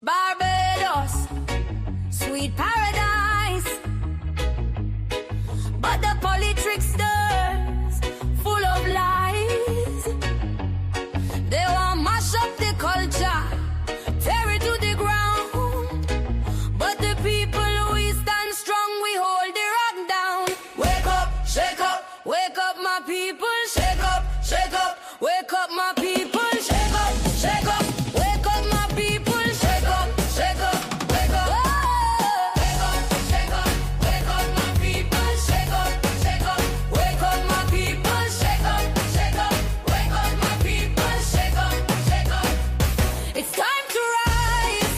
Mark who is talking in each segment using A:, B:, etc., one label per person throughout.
A: Barbados, sweet paradise. But the politricksters, full of lies. They want mash up the culture, tear it to the ground. But the people, we stand strong, we hold the rock down. Wake up, wake up my people. Shake up, wake up my people. Shake up, wake up my people. Shake up, wake up. Wake up, wake up my people. Shake up, wake up my people. Shake up, wake up my people. Shake up. It's time to rise,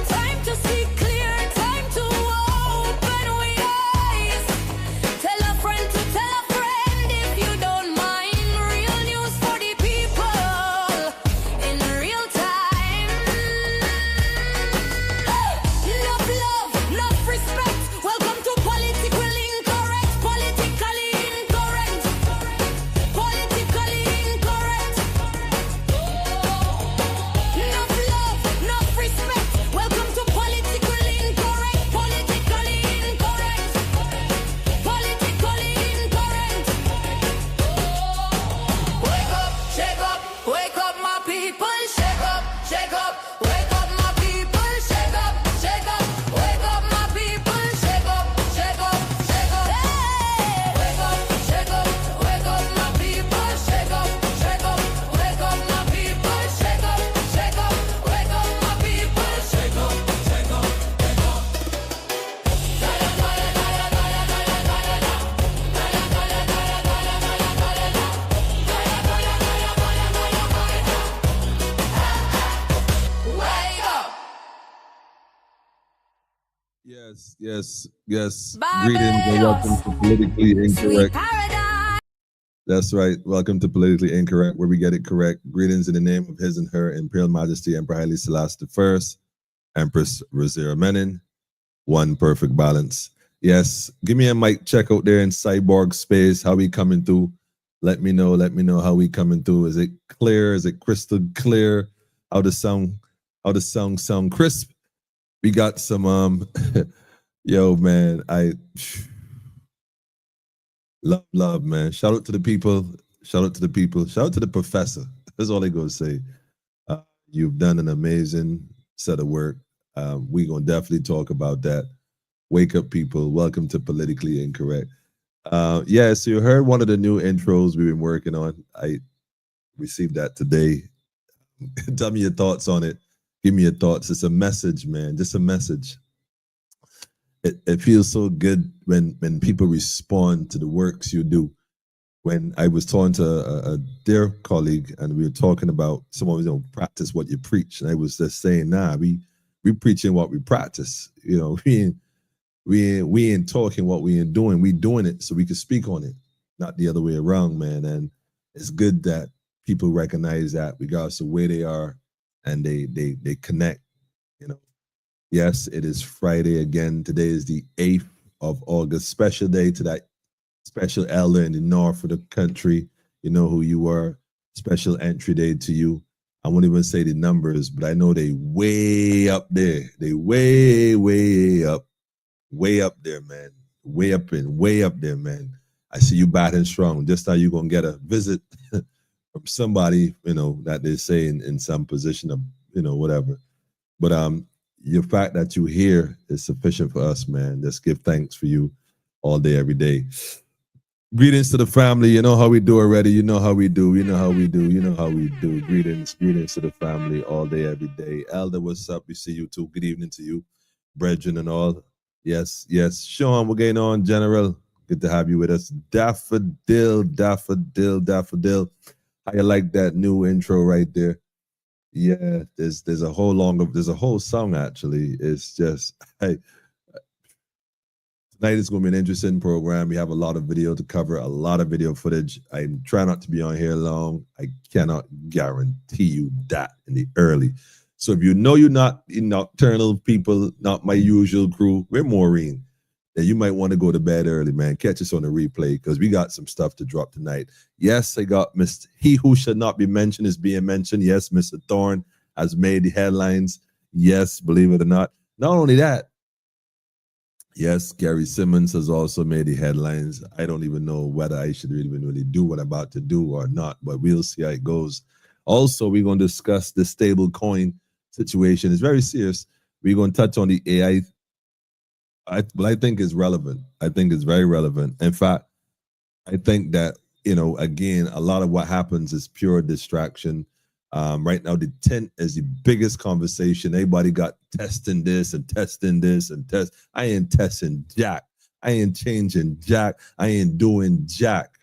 A: time to see clear, time to open we eyes. Tell a friend to tell a friend if you don't mind. Real news for the people in real time. Enough love, enough respect. Welcome to politically incorrect. Politically incorrect. Politically incorrect. Enough love, enough respect. Welcome to politically incorrect. Politically incorrect. Politically incorrect. Wake up my people. Shake up, wake up my people. Shake up, wake up my people. Shake up. Hey. Wake up, wake up my people. Shake up, wake up my people. Shake up, wake up my people. Shake up. Wake up.
B: Yes. Greetings and welcome to Politically
A: Sweet
B: Incorrect.
A: paradise.
B: That's right. Welcome to Politically Incorrect, where we get it correct. Greetings in the name of His and Her Imperial Majesty Emperor Haile Selassie I, Empress Rosera Menin. One perfect balance. Yes. Give me a mic check out there in cyborg space. How we coming through? Let me know how we coming through. Is it clear? Is it crystal clear? How the sound sound crisp? We got some yo man, I love man. Shout out to the people. Shout out to the professor. That's all I gonna say. You've done an amazing set of work. We're gonna definitely talk about that. Wake up, people. Welcome to Politically Incorrect. So you heard one of the new intros we've been working on. I received that today. Tell me your thoughts on it. Give me your thoughts. It's a message, man. Just a message. It feels so good when people respond to the works you do. When I was talking to a dear colleague and we were talking about someone who practice what you preach, and I was just saying, we preaching what we practice. You know, we ain't talking what we ain't doing. We doing it so we can speak on it, not the other way around, man. And it's good that people recognize that regardless of where they are, and they connect. You know, yes, it is Friday again. Today is the 8th of August. Special day to that special elder in the north of the country. You know who you are. Special entry day to you. I won't even say the numbers, but I know they way up there. They way up there, man. Way up there, man. I see you batting strong. Just how you gonna get a visit from somebody, you know, that they say in some position of, you know, whatever. But your fact that you're here is sufficient for us, man. Just give thanks for you all day, every day. Greetings to the family. You know how we do already. You know how we do. Greetings to the family all day, every day. Elder, what's up? We see you too. Good evening to you, brethren and all. Yes. Sean, we're getting on, General. Good to have you with us. Daffodil. How you like that new intro right there? Yeah, there's a whole song actually. It's just tonight is going to be an interesting program. We have a lot of video to cover, a lot of video footage. I try not to be on here long. I cannot guarantee you that in the early. So if you know you're not nocturnal people, not my usual crew, we're Maureen. then you might want to go to bed early, man. Catch us on the replay because we got some stuff to drop tonight. Yes, I got Mr. He Who Should Not Be Mentioned is being mentioned. Yes, Mr. Thorne has made the headlines. Yes, believe it or not. Not only that, yes, Gary Simmons has also made the headlines. I don't even know whether I should even really do what I'm about to do or not, but we'll see how it goes. Also, we're going to discuss the stable coin situation. It's very serious. We're going to touch on the AI. But I think it's relevant. I think it's very relevant. In fact, I think that, again, a lot of what happens is pure distraction. Right now, the tent is the biggest conversation. Everybody got testing this and testing this and test. I ain't testing jack. I ain't changing jack. I ain't doing jack.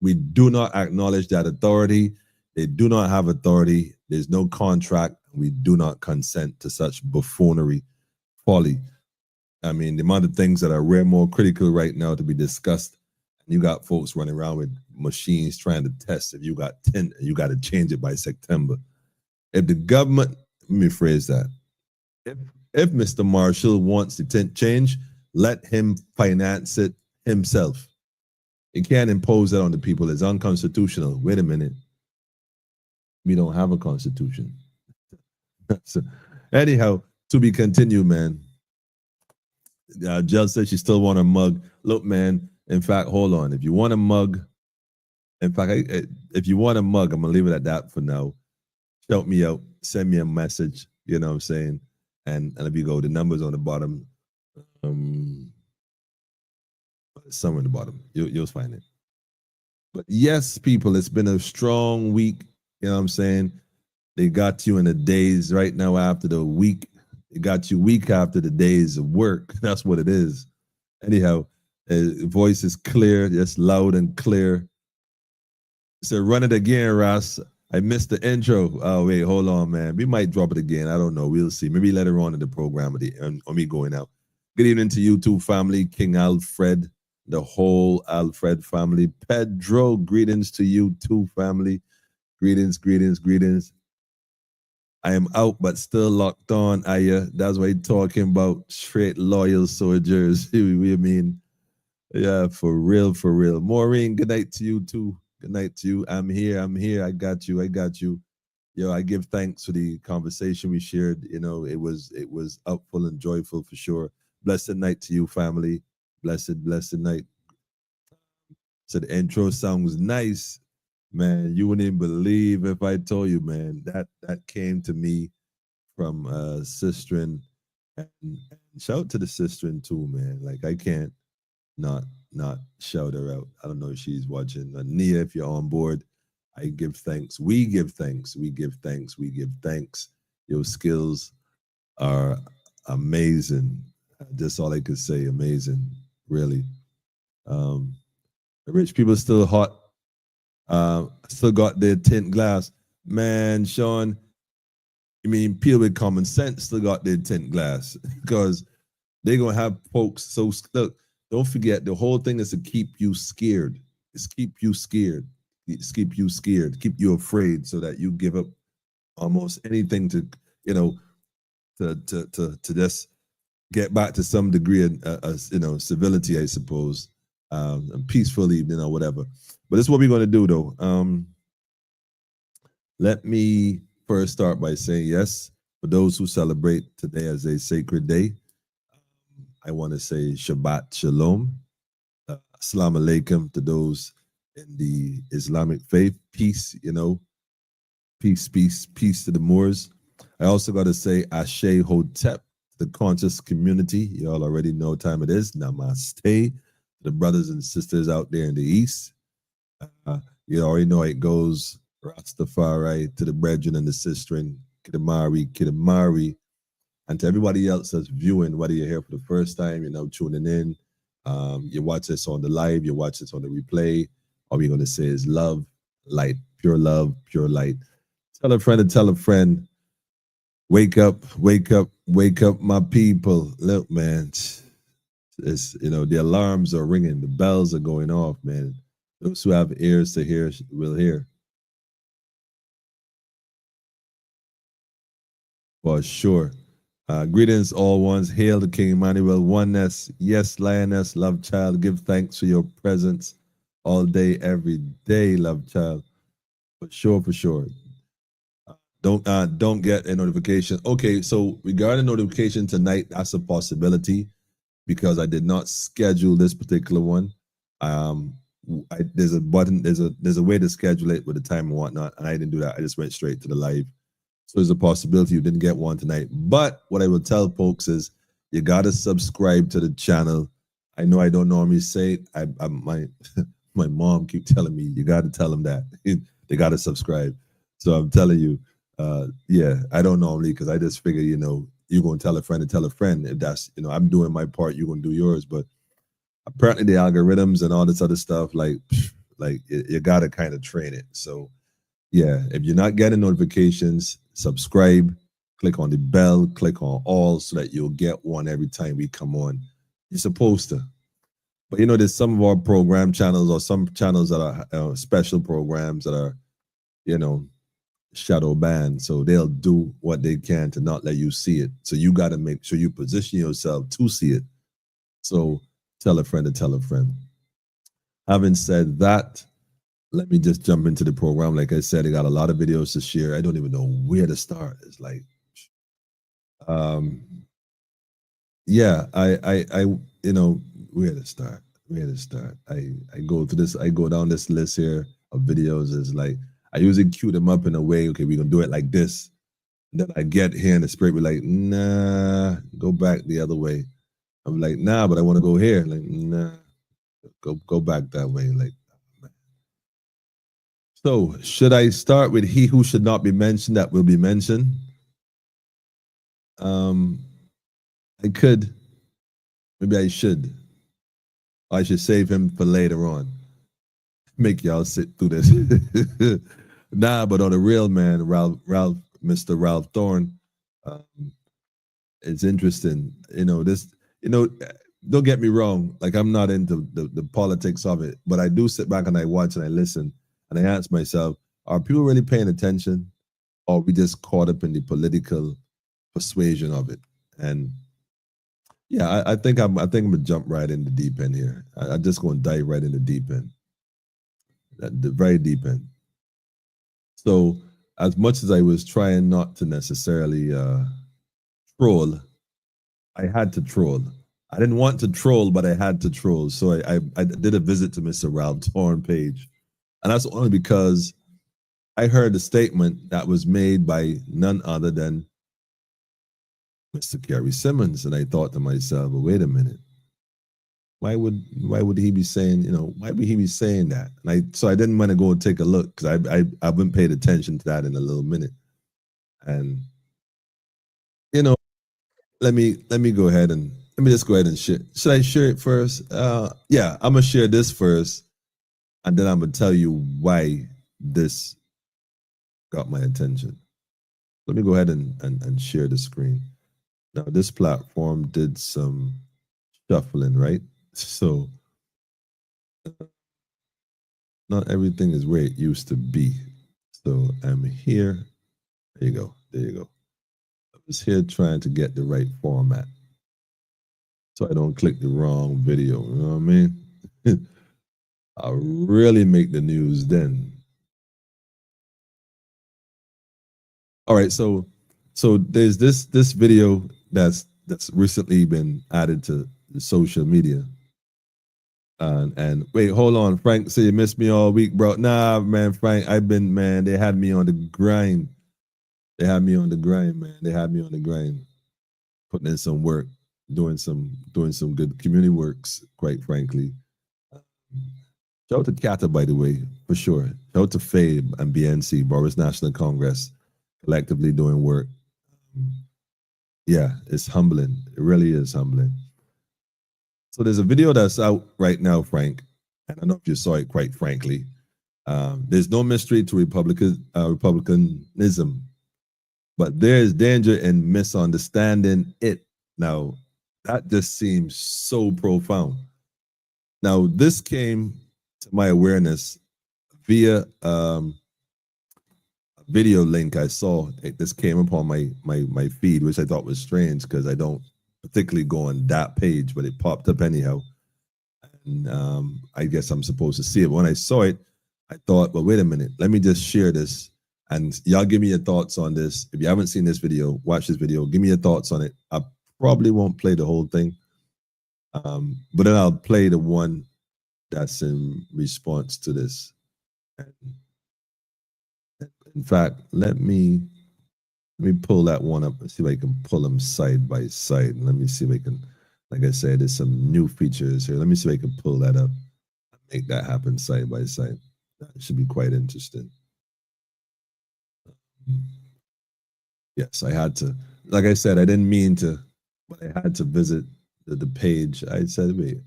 B: We do not acknowledge that authority. They do not have authority. There's no contract. We do not consent to such buffoonery, folly. I mean, the amount of things that are more critical right now to be discussed. You got folks running around with machines trying to test if you got 10 and you got to change it by September. If the government, let me phrase that. If Mr. Marshall wants the tent change, let him finance it himself. He can't impose that on the people. It's unconstitutional. Wait a minute. We don't have a constitution. So, anyhow, to be continued, man. Jill says she still want a mug. Look, man. In fact, hold on. If you want a mug, if you want a mug, I'm gonna leave it at that for now. Shout me out. Send me a message. You know what I'm saying? And if you go, the numbers on the bottom. Somewhere in the bottom. You'll find it. But yes, people, it's been a strong week. You know what I'm saying? They got you in the days right now after the week. It got you week after the days of work. That's what it is. Anyhow, voice is clear. It's loud and clear. So run it again, Ross. I missed the intro. Oh, wait, hold on, man. We might drop it again. I don't know. We'll see. Maybe later on in the program on me going out. Good evening to you too, family. King Alfred, the whole Alfred family. Pedro, greetings to you too, family. Greetings, greetings, greetings. I am out, but still locked on, Aya. That's what he's talking about. Straight loyal soldiers. We mean, yeah, for real, for real. Maureen, good night to you too. Good night to you. I'm here. I got you. Yo, I give thanks for the conversation we shared. You know, it was upful and joyful for sure. Blessed night to you, family. Blessed night. So the intro song was nice. Man, you wouldn't even believe if I told you, man, that came to me from Sistren. And shout out to the Sistren too, man. Like, I can't not shout her out. I don't know if she's watching. Nia, if you're on board, I give thanks. We give thanks. Your skills are amazing. That's all I could say. Amazing, really. The rich people still hot. Still got their tint glass. Man, Sean, I mean, people with common sense still got their tint glass because they're going to have folks. So, look, don't forget, the whole thing is to keep you scared. It's keep you scared. Keep you afraid so that you give up almost anything to, to just get back to some degree of, civility, I suppose, and peacefully, whatever. But this is what we're going to do, though. Let me first start by saying, yes, for those who celebrate today as a sacred day, I want to say Shabbat Shalom. Assalamu alaikum to those in the Islamic faith. Peace, peace to the Moors. I also got to say Ashe Hotep, the conscious community. You all already know what time it is. Namaste. The brothers and sisters out there in the East. You already know it goes Rastafari to the brethren and the sistren, Kidamari, and to everybody else that's viewing, whether you're here for the first time, tuning in, you watch this on the live, you watch this on the replay. All we're going to say is love, pure light. Tell a friend and tell a friend. Wake up, my people. Look, man, it's, the alarms are ringing, the bells are going off, man. Those who have ears to hear will hear. For sure. Greetings, all ones. Hail the King Emmanuel. Oneness. Yes, Lioness, love child. Give thanks for your presence all day, every day, love child. For sure. Don't get a notification. Okay, so regarding notification tonight, that's a possibility because I did not schedule this particular one. There's a button, there's a way to schedule it with the time and whatnot, and I didn't do that. I just went straight to the live. So there's a possibility you didn't get one tonight. But what I will tell folks is you gotta subscribe to the channel. I know I don't normally say it. My mom keep telling me you gotta tell them that they gotta subscribe. So I'm telling you, yeah, I don't normally because I just figure you're gonna tell a friend to tell a friend. If that's I'm doing my part, you're gonna do yours. But apparently the algorithms and all this other stuff, like you gotta kind of train it. So yeah, if you're not getting notifications, subscribe, click on the bell, click on all so that you'll get one every time we come on. You're supposed to. But there's some of our program channels or some channels that are special programs that are, shadow banned. So they'll do what they can to not let you see it. So you got to make sure you position yourself to see it. So tell a friend to tell a friend. Having said that, let me just jump into the program. Like I said, I got a lot of videos to share. I don't even know where to start. It's like, yeah, where to start? I go through this. I go down this list here of videos. It's like I usually cue them up in a way. Okay, we're gonna do it like this. And then I get here and the spirit be like, nah, go back the other way. I'm like, nah, but I want to go here. Like, nah, go back that way. Like, man. So should I start with he who should not be mentioned that will be mentioned? I could. Maybe I should. I should save him for later on. Make y'all sit through this. Nah, but on the real man, Mr. Ralph Thorne, it's interesting. Don't get me wrong. Like I'm not into the politics of it, but I do sit back and I watch and I listen and I ask myself, are people really paying attention, or are we just caught up in the political persuasion of it? And yeah, I think I'm gonna jump right in the deep end here. I'm just gonna dive right in the deep end, the very deep end. So as much as I was trying not to necessarily troll, I had to troll. I didn't want to troll, but I had to troll. So I did a visit to Mr. Ralph Thorne page, and that's only because I heard a statement that was made by none other than Mr. Kerry Simmons, and I thought to myself, well, wait a minute. Why would he be saying, why would he be saying that? And so I didn't want to go and take a look because I haven't paid attention to that in a little minute. And let me go ahead and share. Should I share it first? Yeah, I'm gonna share this first, and then I'm gonna tell you why this got my attention. Let me go ahead and share the screen. Now, this platform did some shuffling, right? So not everything is where it used to be. So I'm here. There you go. I was here trying to get the right format so I don't click the wrong video. You know what I mean? I'll really make the news then. All right, so there's this video that's recently been added to the social media. And wait, hold on, Frank. So you missed me all week, bro? Nah, man, Frank. They had me on the grind. They had me on the grind, man. They had me on the grind, putting in some work, doing some good community works. Quite frankly, shout out to Kata, by the way, for sure. Shout out to Fabe and BNC, Barbados National Congress, collectively doing work. Yeah, it's humbling. It really is humbling. So there's a video that's out right now, Frank. I don't know if you saw it, quite frankly. There's no mystery to Republicanism, but there's danger in misunderstanding it. Now, that just seems so profound. Now, this came to my awareness via a video link I saw. This came upon my feed, which I thought was strange because I don't particularly go on that page, but it popped up anyhow. And I guess I'm supposed to see it. When I saw it, I thought, well, wait a minute, let me just share this And y'all give me your thoughts on this. If you haven't seen this video, watch this video. Give me your thoughts on it. I probably won't play the whole thing, but then I'll play the one that's in response to this. In fact, let me pull that one up and see if I can pull them side by side. And let me see if I can, like I said, there's some new features here. Let me see if I can pull that up, make that happen side by side. That should be quite interesting. Yes, I had to, like I said, I didn't mean to, but I had to visit the page. I said, wait,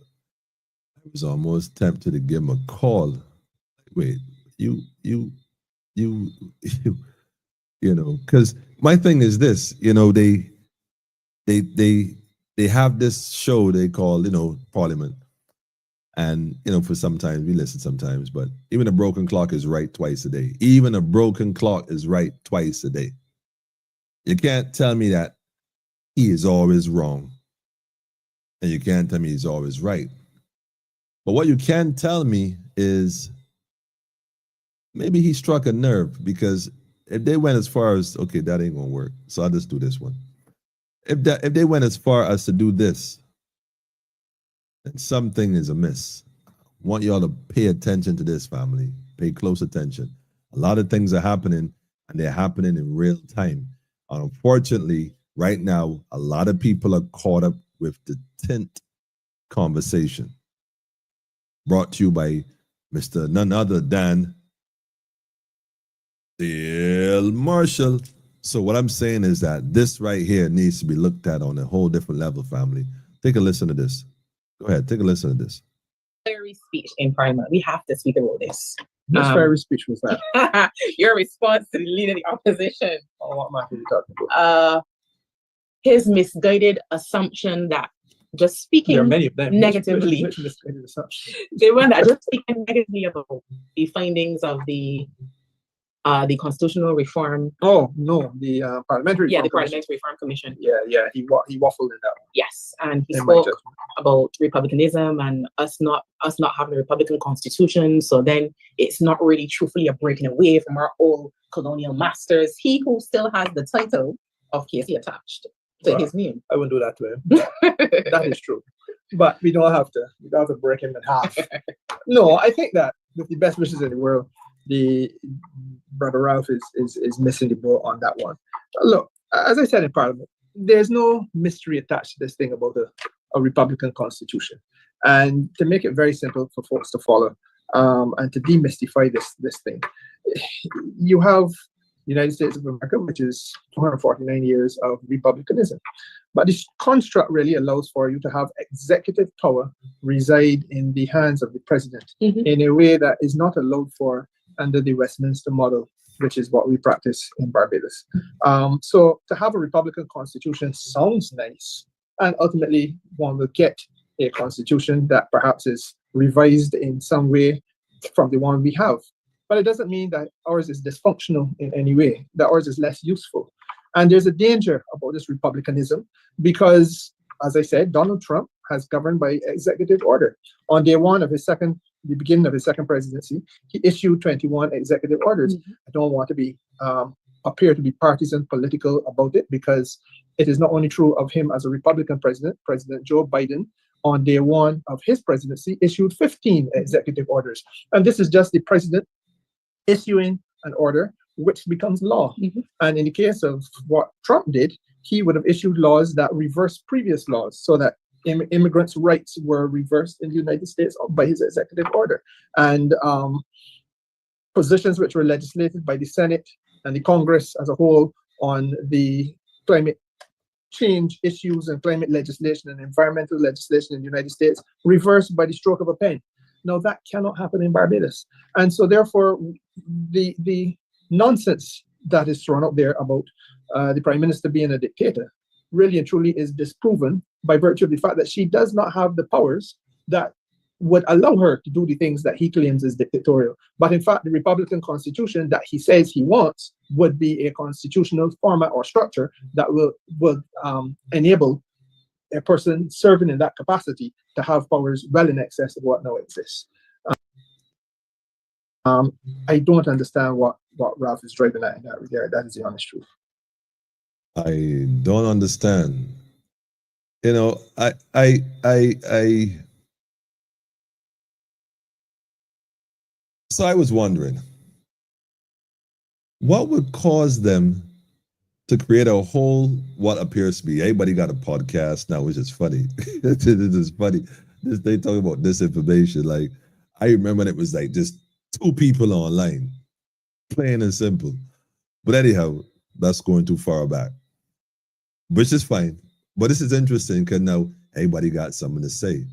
B: I was almost tempted to give him a call. Wait, you know, because my thing is this, you know, they have this show they call, you know, Parliament. And, you know, for sometimes we listen sometimes, but even a broken clock is right twice a day. Even a broken clock is right twice a day. You can't tell me that he is always wrong. And you can't tell me he's always right. But what you can tell me is maybe he struck a nerve, because if they went as far as, okay, that ain't gonna work, so I'll just do this one. If they went as far as to do this, then something is amiss. I want y'all to pay attention to this, family. Pay close attention. A lot of things are happening, and they're happening in real time. And unfortunately, right now, a lot of people are caught up with the tint conversation. Brought to you by Mr. none other than Bill Marshall. So what I'm saying is that this right here needs to be looked at on a whole different level, family. Take a listen to this. Go ahead, take a listen to this.
C: Fiery speech in Parliament. We have to speak about this.
D: Which fiery speech was that?
C: Your response to the leader of the opposition.
D: Oh, what matter are you talking about?
C: His misguided assumption that just speaking
D: there are many of them.
C: negatively.
D: Which misguided assumption?
C: They were not just speaking negatively about the findings of the constitutional reform.
D: Oh no, the parliamentary.
C: Yeah, the parliamentary reform commission.
D: Yeah, he waffled in that one.
C: Yes, and he spoke about republicanism and us not having a republican constitution. So then it's not really truthfully a breaking away from our old colonial masters. He who still has the title of KC attached to his name.
D: I wouldn't do that to him. That is true, but we don't have to break him in half. No, I think that with the best wishes in the world, the brother Ralph is missing the boat on that one. Look, as I said in Parliament, there's no mystery attached to this thing about a Republican constitution. And to make it very simple for folks to follow, and to demystify this thing, you have the United States of America, which is 249 years of republicanism. But this construct really allows for you to have executive power reside in the hands of the president in a way that is not allowed for under the Westminster model, which is what we practice in Barbados. So to have a Republican constitution sounds nice, and ultimately one will get a constitution that perhaps is revised in some way from the one we have. But it doesn't mean that ours is dysfunctional in any way, that ours is less useful. And there's a danger about this republicanism because, as I said, Donald Trump has governed by executive order. On day one of the beginning of his second presidency, he issued 21 executive orders. I don't want to appear to be partisan political about it, because it is not only true of him as a Republican president. President Joe Biden, on day one of his presidency, issued 15 executive orders. And this is just the president issuing an order which becomes law. And in the case of what Trump did, he would have issued laws that reverse previous laws, so that immigrants' rights were reversed in the United States by his executive order. And positions which were legislated by the Senate and the Congress as a whole on the climate change issues and climate legislation and environmental legislation in the United States reversed by the stroke of a pen. Now, that cannot happen in Barbados. And so therefore, the nonsense that is thrown out there about the Prime Minister being a dictator really and truly is disproven by virtue of the fact that she does not have the powers that would allow her to do the things that he claims is dictatorial. But in fact, the Republican Constitution that he says he wants would be a constitutional format or structure that will enable a person serving in that capacity to have powers well in excess of what now exists. I don't understand what Ralph is driving at in that regard. That is the honest truth.
B: I don't understand. You know, so I was wondering, what would cause them to create a whole, what appears to be, everybody got a podcast now, which is funny. This is funny. They talk about disinformation. Like, I remember it was like just two people online, plain and simple. But anyhow, that's going too far back, which is fine. But this is interesting because now everybody got something to say.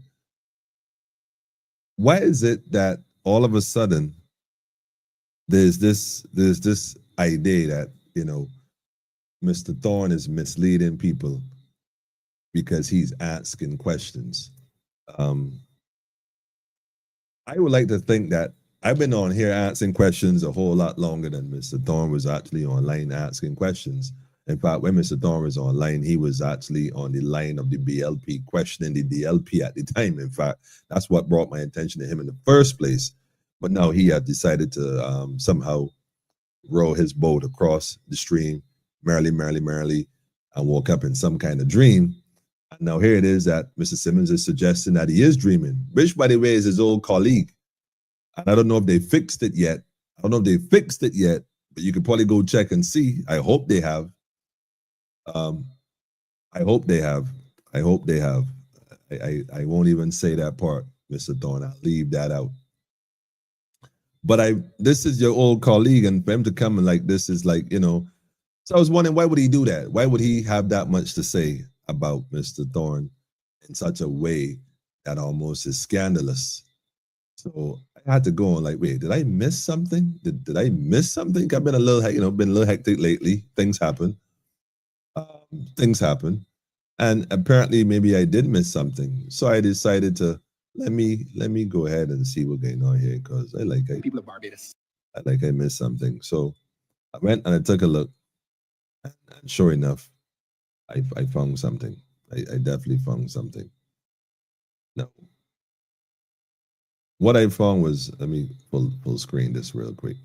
B: Why is it that all of a sudden there's this idea that, you know, Mr. Thorne is misleading people because he's asking questions? I would like to think that I've been on here asking questions a whole lot longer than Mr. Thorne was actually online asking questions. In fact, when Mr. Thorne was online, he was actually on the line of the BLP, questioning the DLP at the time. In fact, that's what brought my attention to him in the first place. But now he had decided to somehow row his boat across the stream, merrily, and woke up in some kind of dream. And now here it is that Mr. Simmons is suggesting that he is dreaming, which, by the way, is his old colleague. And I don't know if they fixed it yet. But you could probably go check and see. I hope they have. I hope they have. I won't even say that part, Mr. Thorne. I'll leave that out. But this is your old colleague, and for him to come and like this is like, you know. So I was wondering, why would he do that? Why would he have that much to say about Mr. Thorne in such a way that almost is scandalous? So I had to go on like, wait, did I miss something? Did I miss something? I've been a little hectic lately. Things happen. And apparently maybe I did miss something. So I decided to let me go ahead and see what's going on here, because people of Barbados. I missed something. So I went and I took a look, and sure enough, I found something. I definitely found something. No. What I found was, let me full screen this real quick.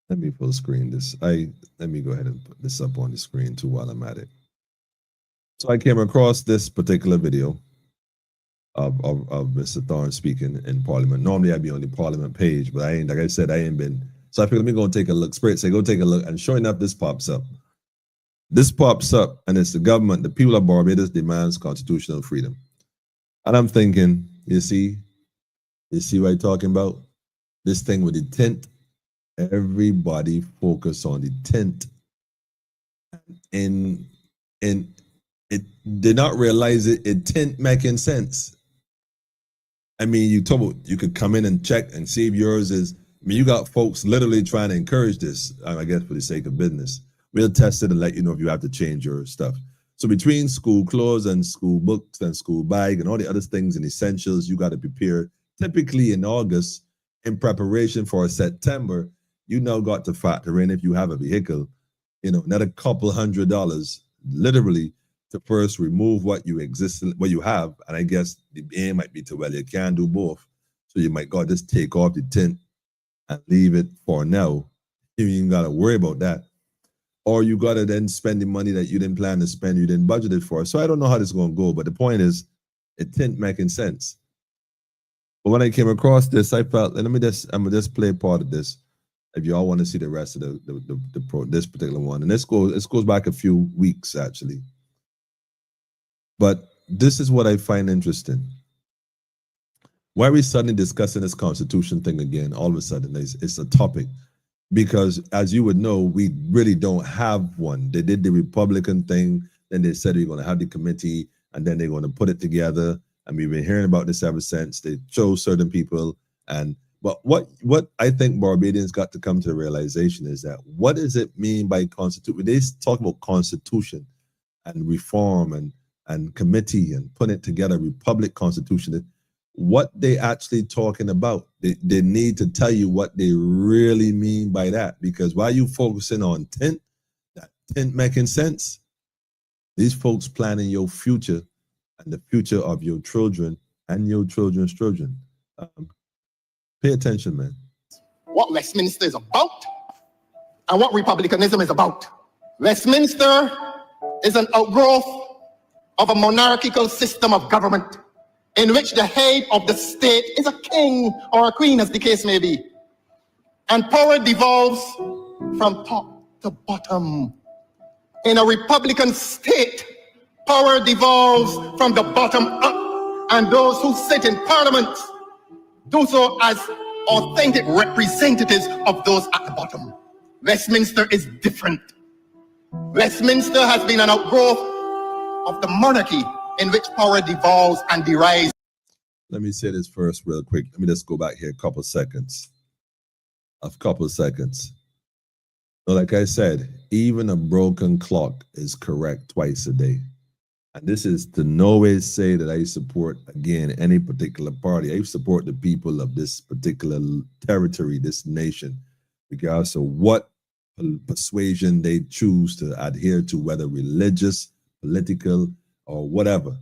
B: Let me full screen this. Let me go ahead and put this up on the screen too while I'm at it. So I came across this particular video of Mr. Thorne speaking in Parliament. Normally I'd be on the Parliament page, but I ain't been. So I figured, let me go and take a look. Spirit say, go take a look. And sure enough, this pops up. And it's the government, the people of Barbados demands constitutional freedom. And I'm thinking, you see what I'm talking about? This thing with the tent. Everybody focus on the tent. And it did not realize it didn't making sense. I mean, you could come in and check and see if yours is. I mean, you got folks literally trying to encourage this, I guess, for the sake of business. We'll test it and let you know if you have to change your stuff. So between school clothes and school books and school bag and all the other things and essentials, you got to prepare. Typically in August, in preparation for September, you now got to factor in, if you have a vehicle, another couple $100, literally, to first remove what you have. And I guess the aim might be you can do both. So you might just take off the tent and leave it for now. You ain't got to worry about that. Or you got to then spend the money that you didn't plan to spend, you didn't budget it for. So I don't know how this is going to go, but the point is, it didn't making sense. But when I came across this, I felt, and I'm gonna just play part of this. If y'all want to see the rest of this particular one, and this goes back a few weeks actually. But this is what I find interesting. Why are we suddenly discussing this constitution thing again? All of a sudden, it's a topic. Because as you would know, we really don't have one. They did the Republican thing, then they said we're going to have the committee, and then they're going to put it together. And we've been hearing about this ever since. They chose certain people. But what I think Barbadians got to come to the realization is that, what does it mean by constitution? They talk about constitution and reform and committee and putting it together, republic constitution. What they actually talking about? They need to tell you what they really mean by that, because while you focusing on tent, that tent making sense, these folks planning your future and the future of your children and your children's children. Pay attention, man.
E: what Westminster is about and what republicanism is about. Westminster is an outgrowth of a monarchical system of government in which the head of the state is a king or a queen, as the case may be. And power devolves from top to bottom. In a republican state, power devolves from the bottom up, and those who sit in parliament do so as authentic representatives of those at the bottom. Westminster is different. Westminster has been an outgrowth of the monarchy in which power devolves and derives.
B: Let me say this first real quick. Let me just go back here a couple seconds. So like I said, even a broken clock is correct twice a day. And this is to no way say that I support, again, any particular party. I support the people of this particular territory, this nation, regardless of what persuasion they choose to adhere to, whether religious, political, or whatever.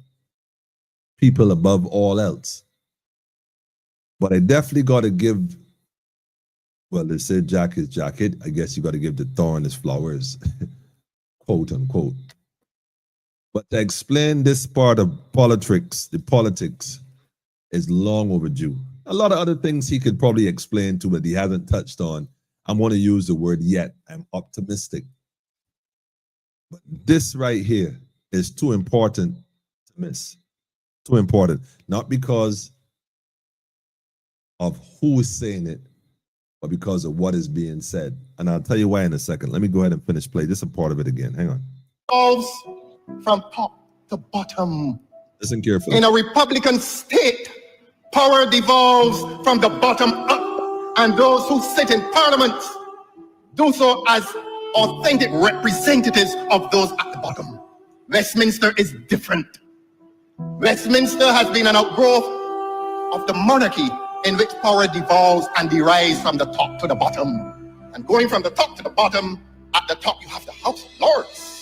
B: People above all else. But I definitely got to give, well, they say Jack is jacket. I guess you got to give the thorn his flowers, quote unquote. But to explain this part of politics, the politics, is long overdue. A lot of other things he could probably explain to, but he hasn't touched on. I'm going to use the word yet. I'm optimistic. But this right here is too important to miss. Too important. Not because of who is saying it, but because of what is being said. And I'll tell you why in a second. Let me go ahead and finish play. This is a part of it again. Hang on.
E: From top to bottom.
B: Listen carefully.
E: In a republican state, power devolves from the bottom up, and those who sit in parliament do so as authentic representatives of those at the bottom. Westminster is different. Westminster has been an outgrowth of the monarchy in which power devolves and derives from the top to the bottom. And going from the top to the bottom, at the top you have the House of Lords,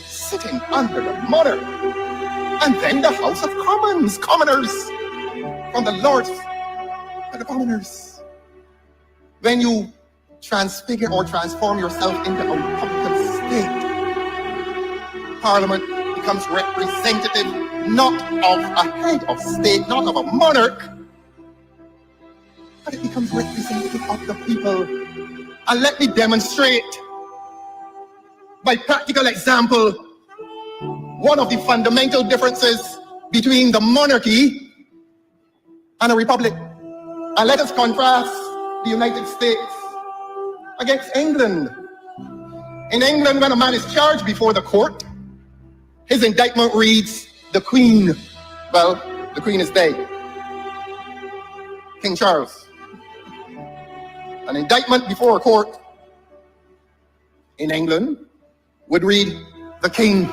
E: sitting under the monarch, and then the House of Commons, commoners, from the Lords to the commoners. When you transfigure or transform yourself into a republican state, Parliament becomes representative not of a head of state, not of a monarch, but it becomes representative of the people. And let me demonstrate by practical example one of the fundamental differences between the monarchy and a republic. And let us contrast the United States against England. In England, when a man is charged before the court, his indictment reads, the Queen. Well, the Queen is dead. King Charles. An indictment before a court in England would read, the King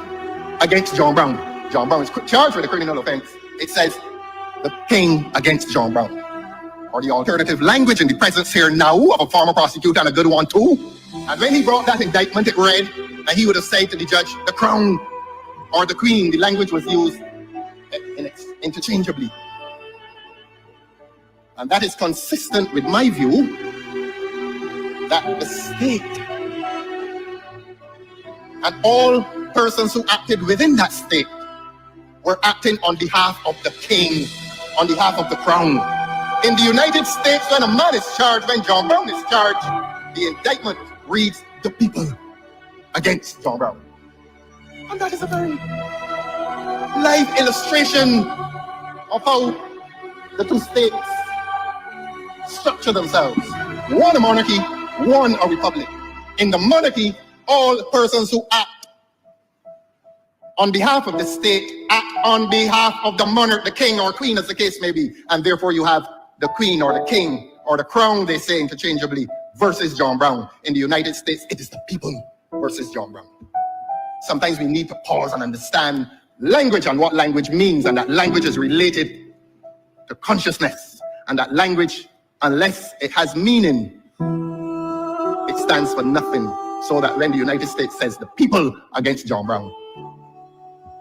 E: against John Brown. John Brown is charged with a criminal offense. It says, the King against John Brown. Or the alternative language in the presence here now of a former prosecutor, and a good one too. And when he brought that indictment, it read, and he would have said to the judge, the Crown or the Queen. The language was used interchangeably. And that is consistent with my view that the state and all persons who acted within that state were acting on behalf of the King, on behalf of the Crown. In the United States, when a man is charged, when John Brown is charged, the indictment reads, the people against John Brown. And that is a very live illustration of how the two states structure themselves. One a monarchy, one a republic. In the monarchy, all persons who act on behalf of the state act on behalf of the monarch, the king or queen, as the case may be. And therefore you have the queen or the king or the crown, they say interchangeably, versus John Brown. In the United States, it is the people versus John Brown. Sometimes we need to pause and understand language and what language means, and that language is related to consciousness, and that language, unless it has meaning, it stands for nothing. So that when the United States says the people against John Brown,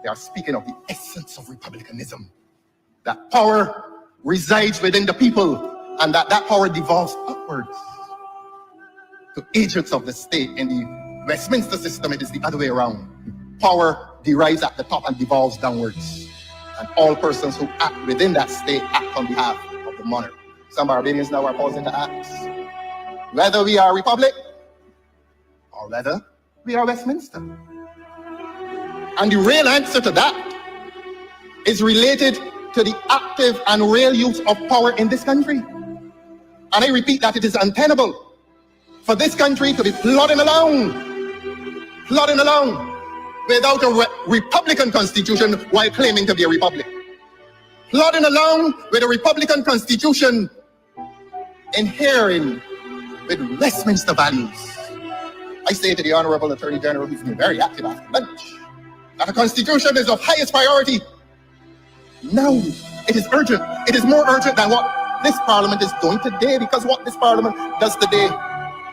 E: they are speaking of the essence of republicanism, that power resides within the people, and that power devolves upwards. to agents of the state. In the Westminster system, it is the other way around. Power derives at the top and devolves downwards. And all persons who act within that state act on behalf of the monarch. Some Barbadians now are pausing to ask whether we are a republic or whether we are Westminster. And the real answer to that is related to the active and real use of power in this country. And I repeat that it is untenable for this country to be plodding along without a Republican constitution while claiming to be a republic. Plodding along with a Republican constitution inhering with Westminster values. I say to the Honorable Attorney General, who's been very active after lunch, that the Constitution is of highest priority. Now, it is urgent. It is more urgent than what this Parliament is doing today, because what this Parliament does today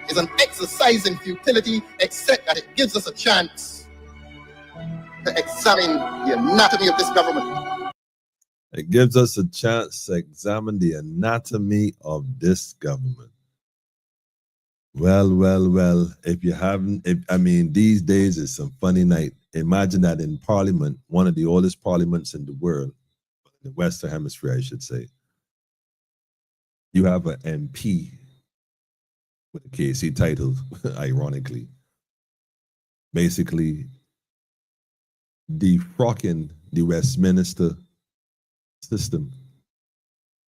E: is an exercise in futility, except that it gives us a chance to examine the anatomy of this government.
B: It gives us a chance to examine the anatomy of this government. Well, if you haven't, these days is some funny night. Imagine that in Parliament, one of the oldest parliaments in the world, in the Western Hemisphere, I should say, you have an MP with a KC title, ironically, basically defrocking the Westminster system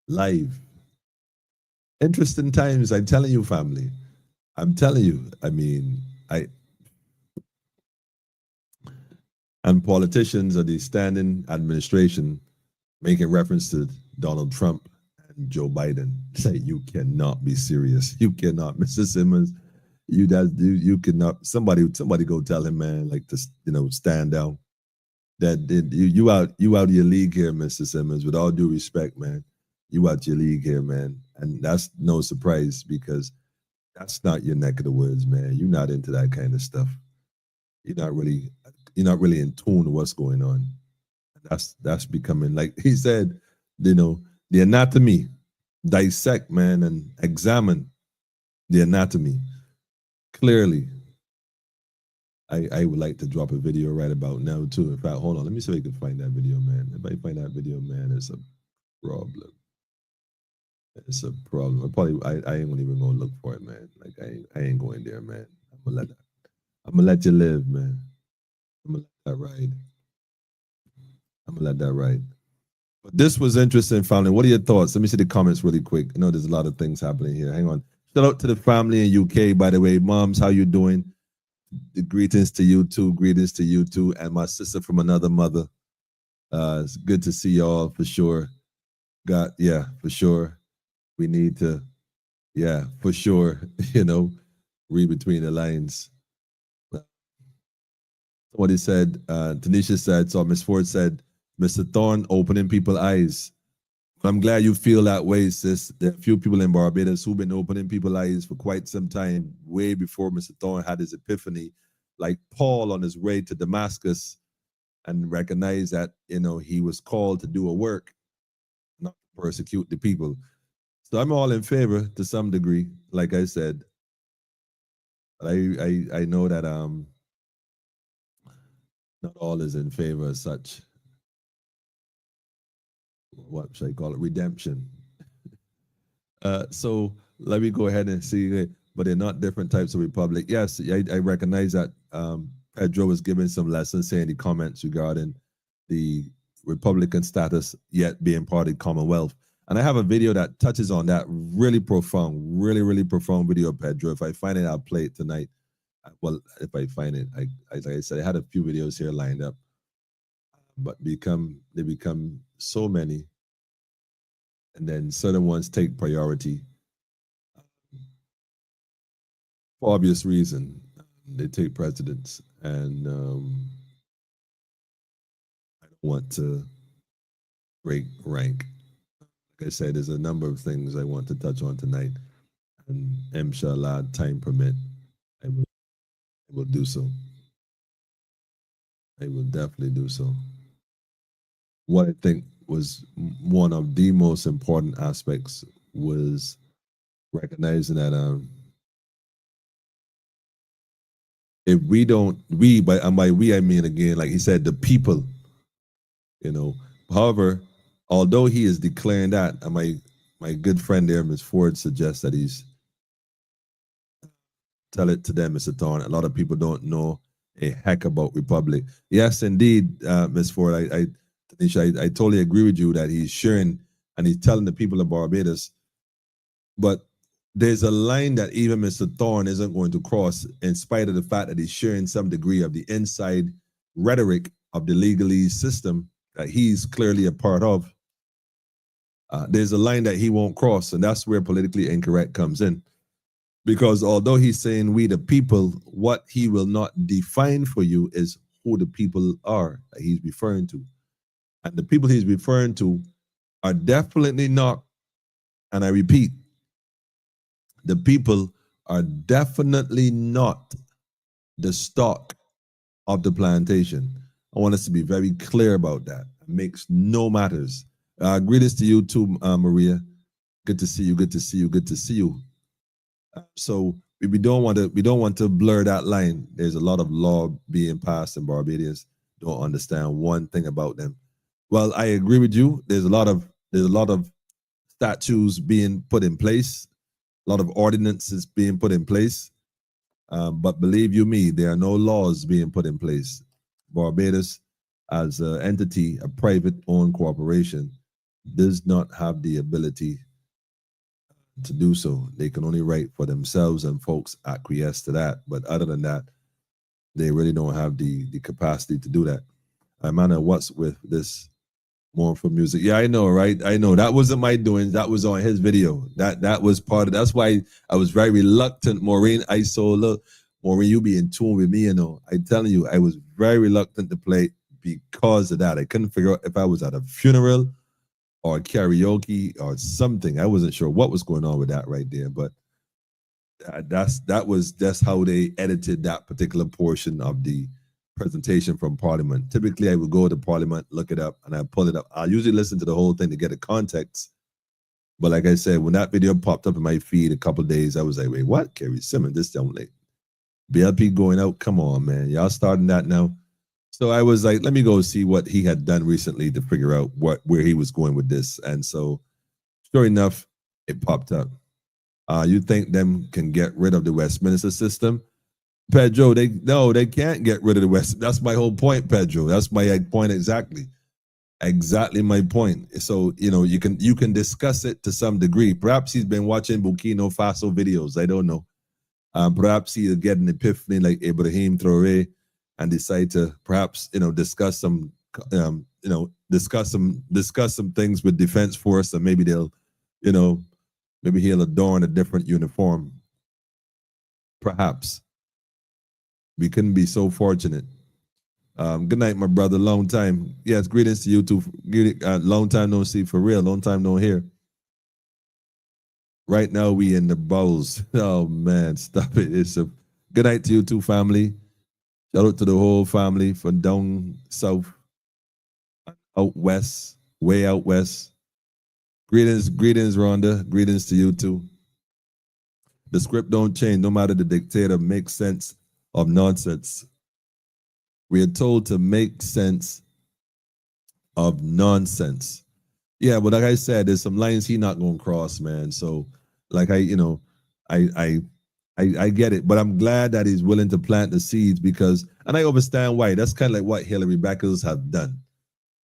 B: live. Interesting times, I'm telling you, family. I'm telling you, and politicians of the standing administration making reference to Donald Trump and Joe Biden. Say, you cannot be serious. You cannot, Mr. Simmons. You cannot. Somebody go tell him, man, like, to stand down. That you out of your league here, Mr. Simmons. With all due respect, man, you out your league here, man, and that's no surprise because that's not your neck of the woods, man. You're not into that kind of stuff. You're not really in tune to what's going on. That's becoming, like he said, the anatomy, dissect, man, and examine the anatomy clearly. I would like to drop a video right about now too. In fact, hold on, let me see if I can find that video, man. If I find that video, man, it's a problem. It's a problem. I ain't even gonna look for it, man. Like I ain't going there, man. I'm gonna let you live, man. I'm gonna let that ride. But this was interesting, family. What are your thoughts? Let me see the comments really quick. I know there's a lot of things happening here. Hang on. Shout out to the family in UK, by the way. Moms, how you doing? The greetings to you too. Greetings to you too. And my sister from another mother. It's good to see y'all for sure. For sure. We need to, for sure, read between the lines. What he said, Tanisha said, so Miss Ford said, Mr. Thorne opening people's eyes. I'm glad you feel that way, sis. There are a few people in Barbados who've been opening people's eyes for quite some time, way before Mr. Thorne had his epiphany, like Paul on his way to Damascus, and recognized that, he was called to do a work, not to persecute the people. So I'm all in favor to some degree, like I said. I know that not all is in favor as such. What should I call it? Redemption. So let me go ahead and see, but they're not different types of republic. Yes, I recognize that Pedro was giving some lessons, saying the comments regarding the Republican status yet being part of the Commonwealth. And I have a video that touches on that, really profound, really profound video, Pedro. If I find it, I'll play it tonight. Well, if I find it, like I said, I had a few videos here lined up, but they become so many, and then certain ones take priority for obvious reason. They take precedence, and I don't want to break rank. Like I said, there's a number of things I want to touch on tonight, and inshallah, time permit, I will do so. I will definitely do so. What I think was one of the most important aspects was recognizing that if we don't, and by we I mean again, like he said, the people, you know. However, although he is declaring that, and my good friend there, Ms. Ford, suggests that he's tell it to them, Mr. Thorne. A lot of people don't know a heck about Republic. Yes, indeed, Ms. Ford. Tanisha, I totally agree with you that he's sharing and he's telling the people of Barbados. But there's a line that even Mr. Thorne isn't going to cross, in spite of the fact that he's sharing some degree of the inside rhetoric of the legalese system that he's clearly a part of. There's a line that he won't cross, and that's where politically incorrect comes in. Because although he's saying we the people, what he will not define for you is who the people are that he's referring to. And the people he's referring to are definitely not, and I repeat, the people are definitely not the stock of the plantation. I want us to be very clear about that. It makes no matters. Greetings to you too, Maria. Good to see you. Good to see you. Good to see you. So we don't want to blur that line. There's a lot of law being passed in Barbados. Don't understand one thing about them. Well, I agree with you. There's a lot of statutes being put in place, a lot of ordinances being put in place. But believe you me, there are no laws being put in place. Barbados, as an entity, a private-owned corporation, does not have the ability to do so. They can only write for themselves, and folks acquiesce to that. But other than that, they really don't have the capacity to do that. Amanda, what's with this mournful music? Yeah, I know, right? I know that wasn't my doing. That was on his video. That was part of. That's why I was very reluctant, Maureen. I saw, look, Maureen, you be in tune with me. You know, I'm telling you, I was very reluctant to play because of that. I couldn't figure out if I was at a funeral or karaoke or something. I wasn't sure what was going on with that right there, but that's how they edited that particular portion of the presentation from Parliament. Typically, I would go to Parliament, look it up, and I pull it up. I usually listen to the whole thing to get a context. But like I said, when that video popped up in my feed a couple of days, I was like, wait, what? Kerry Simmons, this don't like BLP going out? Come on, man. Y'all starting that now? So I was like, let me go see what he had done recently to figure out where he was going with this. And so, sure enough, it popped up. You think them can get rid of the Westminster system? Pedro, they can't get rid of the West. That's my whole point, Pedro. That's my point exactly. Exactly my point. So, you know, you can discuss it to some degree. Perhaps he's been watching Burkina Faso videos. I don't know. Perhaps he'll get an epiphany like Ibrahim Traoré and decide to perhaps, you know, discuss some things with Defense Force, and maybe they'll, you know, maybe he'll adorn a different uniform. Perhaps. We couldn't be so fortunate. Good night, my brother. Long time. Yes, greetings to you too. Long time no see, for real. Long time no hear. Right now we in the bowls. Oh man, stop it. It's a good night to you too, family. Shout out to the whole family from down south, out west, way out west. Greetings, Rhonda. Greetings to you too. The script don't change, no matter the dictator makes sense of nonsense. We are told to make sense of nonsense. Yeah, but like I said, there's some lines he not gonna cross, man. So, like I get it, but I'm glad that he's willing to plant the seeds, because, and I understand why. That's kind of like what Hillary Beckles have done.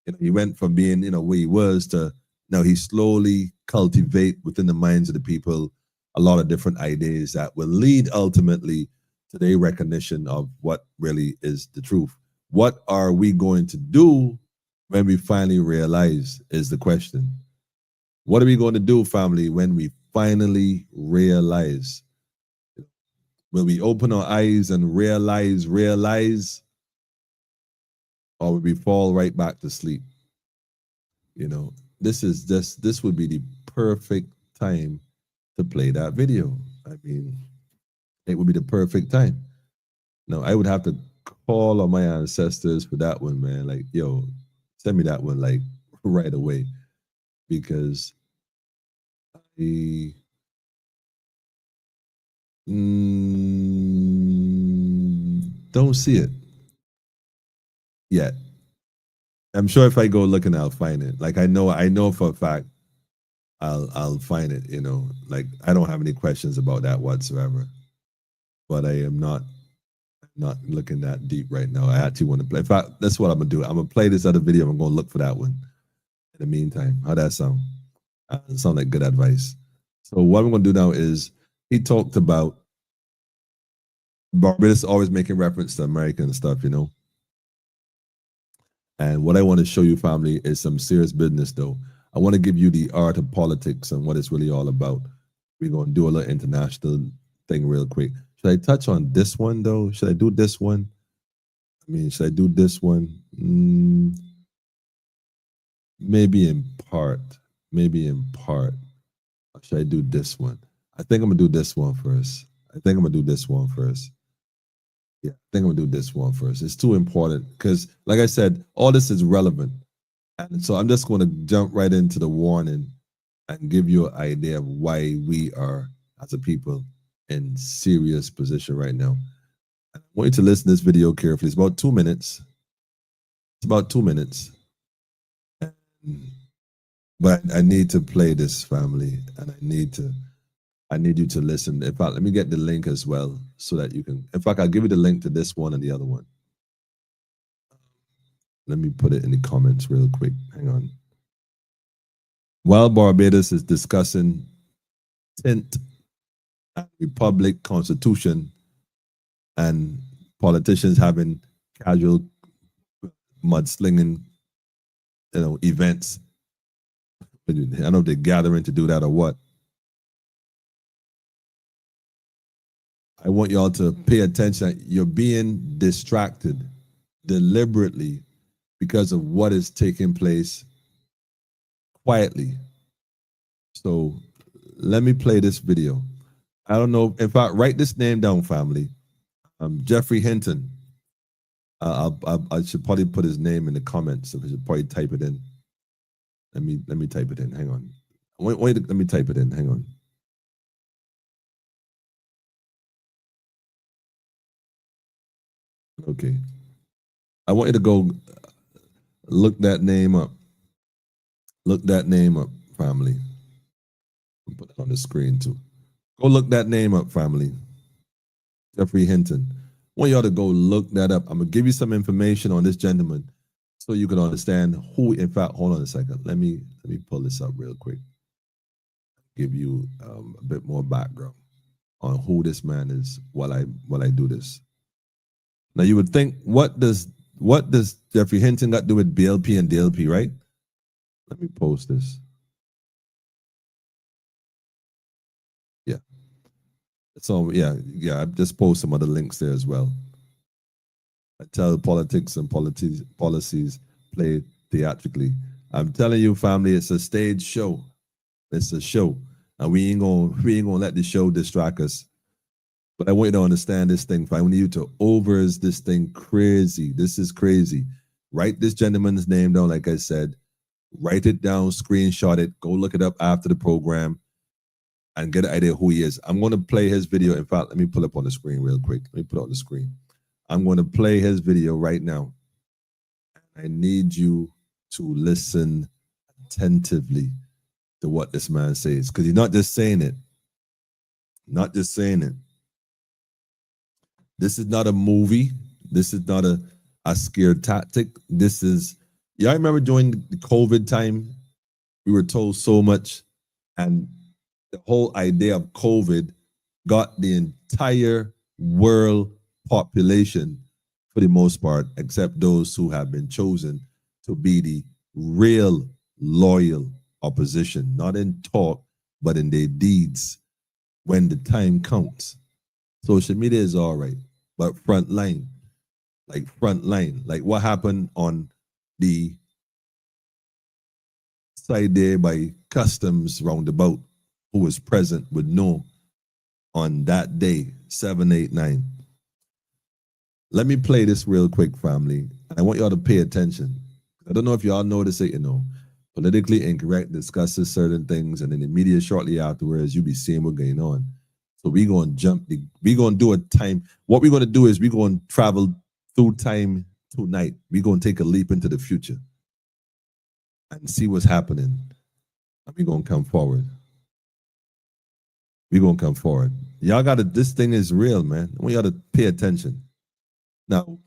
B: You know, he went from being, you know, where he was to now he slowly cultivate within the minds of the people a lot of different ideas that will lead ultimately to their recognition of what really is the truth. What are we going to do when we finally realize is the question. What are we going to do, family, when we finally realize? Will we open our eyes and realize, or will we fall right back to sleep? You know, this would be the perfect time to play that video. I mean, it would be the perfect time. No, I would have to call on my ancestors for that one, man. Like, yo, send me that one like right away, because I don't see it yet. I'm sure if I go looking, I'll find it. Like I know for a fact I'll find it, you know. Like I don't have any questions about that whatsoever. But I am not looking that deep right now. I actually want to play. In fact, that's what I'm gonna do. I'm gonna play this other video. I'm gonna look for that one. In the meantime, how'd that sound? Sound like good advice. So what I'm gonna do now is he talked about Barbados always making reference to American stuff, you know. And what I want to show you, family, is some serious business though. I want to give you the art of politics and what it's really all about. We're gonna do a little international thing real quick. Should I touch on this one though? Should I do this one? I mean, should I do this one? Maybe in part. Maybe in part. Or should I do this one? I think I'm gonna do this one first. Yeah, I think I'm gonna do this one first. It's too important because, like I said, all this is relevant. And so I'm just gonna jump right into the warning and give you an idea of why we are, as a people, in serious position right now. I want you to listen to this video carefully. It's about 2 minutes. But I need to play this, family, and I need you to listen. In fact, let me get the link as well so that you can. In fact, I'll give you the link to this one and the other one. Let me put it in the comments real quick. Hang on. While Barbados is discussing tint republic constitution and politicians having casual mudslinging, you know, events. I don't know if they're gathering to do that or what. I want y'all to pay attention. You're being distracted deliberately because of what is taking place quietly. So let me play this video. I don't know. In fact, write this name down, family. Jeffrey Hinton. I should probably put his name in the comments. So I should probably type it in. Let me type it in. Hang on. Wait. Let me type it in. Hang on. Okay. I want you to go look that name up. Look that name up, family. I'll put it on the screen too. Go look that name up, family. Jeffrey Hinton. I want y'all to go look that up. I'm going to give you some information on this gentleman so you can understand who, in fact, hold on a second. Let me pull this up real quick. Give you a bit more background on who this man is while I do this. Now you would think, what does Jeffrey Hinton got to do with BLP and DLP, right? Let me post this. Yeah. So yeah, I just post some other links there as well. I tell politics and policies play theatrically. I'm telling you, family, it's a stage show. It's a show, and we ain't gonna let the show distract us. But I want you to understand this thing. I want you to this thing crazy. This is crazy. Write this gentleman's name down, like I said. Write it down, screenshot it, go look it up after the program, and get an idea who he is. I'm going to play his video. In fact, let me pull up on the screen real quick. Let me put it on the screen. I'm going to play his video right now. I need you to listen attentively to what this man says, because he's not just saying it. Not just saying it. This is not a movie. This is not a scared tactic. This is, I remember during the COVID time, we were told so much, and the whole idea of COVID got the entire world population, for the most part, except those who have been chosen to be the real loyal opposition, not in talk, but in their deeds when the time counts. Social media is all right, but front line, like what happened on the side there by customs roundabout, who was present would know on that day, 789. Let me play this real quick, family. I want y'all to pay attention. I don't know if y'all notice it, politically incorrect discusses certain things, and in the media shortly afterwards, you be seeing what's going on. So we're going to do a time. What we're going to do is we're going to travel through time tonight. We're going to take a leap into the future and see what's happening. And we're going to come forward. We're going to come forward. Y'all got to, this thing is real, man. I want y'all to pay attention. Now,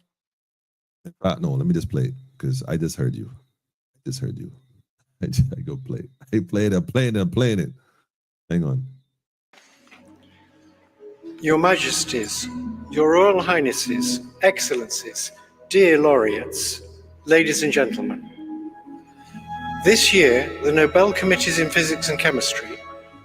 B: no, let me just play it because I just heard you. I go play it. I'm playing it. Hang on.
F: Your Majesties, Your Royal Highnesses, Excellencies, dear laureates, ladies and gentlemen. This year, the Nobel Committees in Physics and Chemistry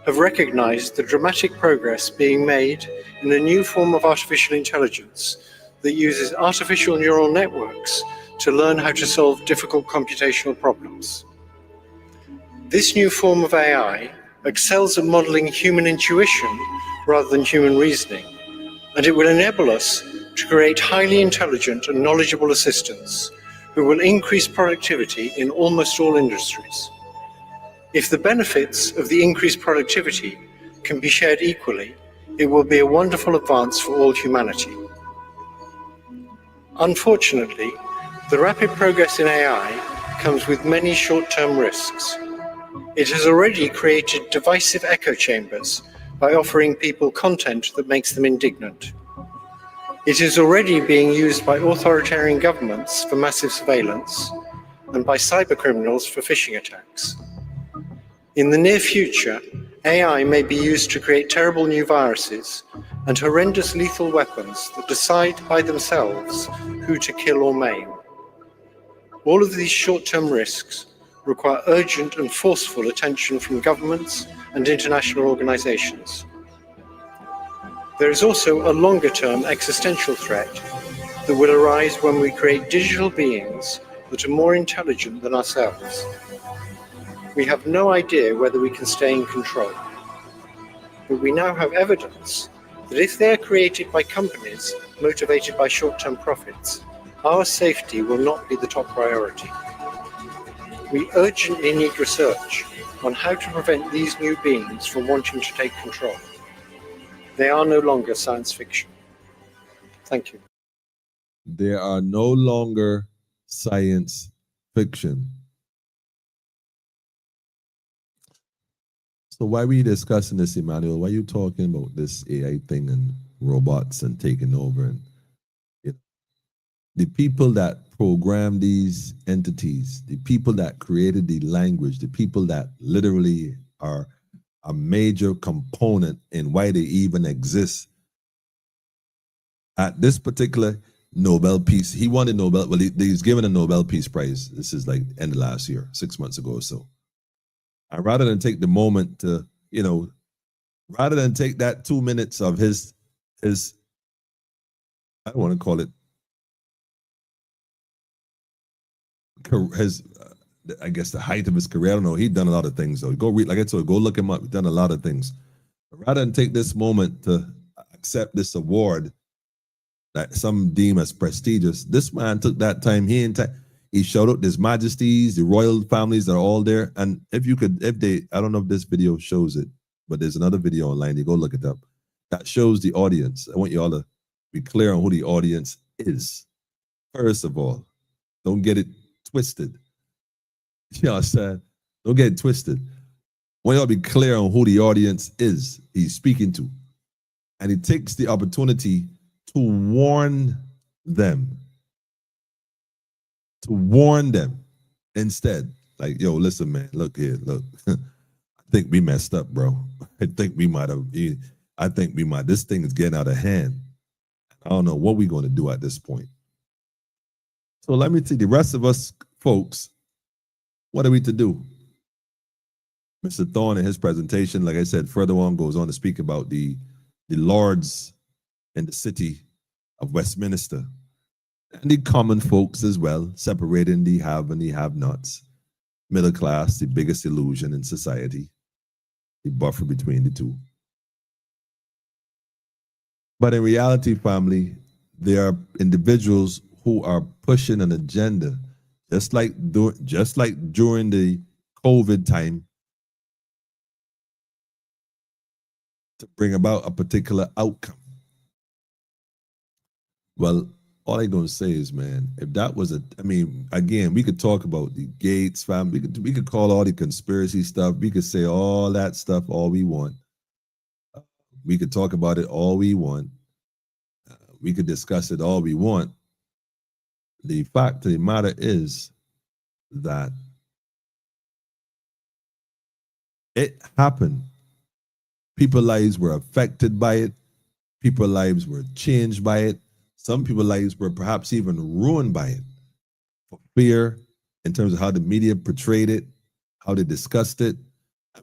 F: have recognized the dramatic progress being made in a new form of artificial intelligence that uses artificial neural networks to learn how to solve difficult computational problems. This new form of AI excels at modeling human intuition rather than human reasoning, and it will enable us to create highly intelligent and knowledgeable assistants who will increase productivity in almost all industries. If the benefits of the increased productivity can be shared equally, it will be a wonderful advance for all humanity. Unfortunately, the rapid progress in AI comes with many short-term risks. It has already created divisive echo chambers by offering people content that makes them indignant. It is already being used by authoritarian governments for massive surveillance and by cybercriminals for phishing attacks. In the near future, AI may be used to create terrible new viruses and horrendous lethal weapons that decide by themselves who to kill or maim. All of these short-term risks require urgent and forceful attention from governments and international organizations. There is also a longer-term existential threat that will arise when we create digital beings that are more intelligent than ourselves. We have no idea whether we can stay in control, but we now have evidence that if they are created by companies motivated by short-term profits, our safety will not be the top priority. We urgently need research on how to prevent these new beings from wanting to take control. They are no longer science fiction. Thank you.
B: They are no longer science fiction. So why are we discussing this, Emmanuel? Why are you talking about this AI thing and robots and taking over? And the people that program these entities, the people that created the language, the people that literally are a major component in why they even exist. At this particular Nobel Peace, he won a Nobel, well, he's given a Nobel Peace Prize. This is like end of last year, 6 months ago or so. And rather than take the moment to, rather than take that 2 minutes of his, I don't want to call it his, I guess the height of his career. I don't know. He'd done a lot of things though. Go read, like I told you, go look him up. He's done a lot of things. But rather than take this moment to accept this award that some deem as prestigious, this man took that time. He showed out his majesties, the royal families that are all there. And I don't know if this video shows it, but there's another video online. You go look it up. That shows the audience. I want you all to be clear on who the audience is. First of all, don't get it twisted. You know what I'm saying? Don't get it twisted. I want y'all to be clear on who the audience is he's speaking to. And he takes the opportunity to warn them. To warn them instead. Like, yo, listen, man, look here, look. I think we messed up, bro. I think we might, this thing is getting out of hand. I don't know what we're going to do at this point. So let me tell you, the rest of us folks, what are we to do? Mr. Thorne in his presentation, like I said, further on goes on to speak about the lords in the city of Westminster and the common folks as well, separating the have and the have-nots. Middle class, the biggest illusion in society, the buffer between the two. But in reality, family, there are individuals who are pushing an agenda, just like during the COVID time. to bring about a particular outcome. Well, all I'm gonna say is, man, if that was again, we could talk about the Gates family. We could call all the conspiracy stuff. We could say all that stuff all we want. We could talk about it all we want. We could discuss it all we want. The fact of the matter is that it happened. People's lives were affected by it. People's lives were changed by it. Some people's lives were perhaps even ruined by it for fear in terms of how the media portrayed it, how they discussed it.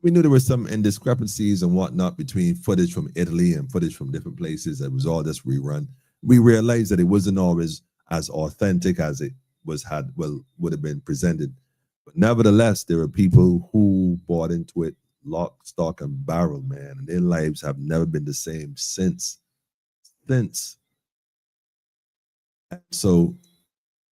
B: We knew there were some indiscrepancies and whatnot between footage from Italy and footage from different places that was all just rerun. We realized that it wasn't always as authentic as it would have been presented. But nevertheless, there are people who bought into it lock, stock, and barrel, man, and their lives have never been the same since. So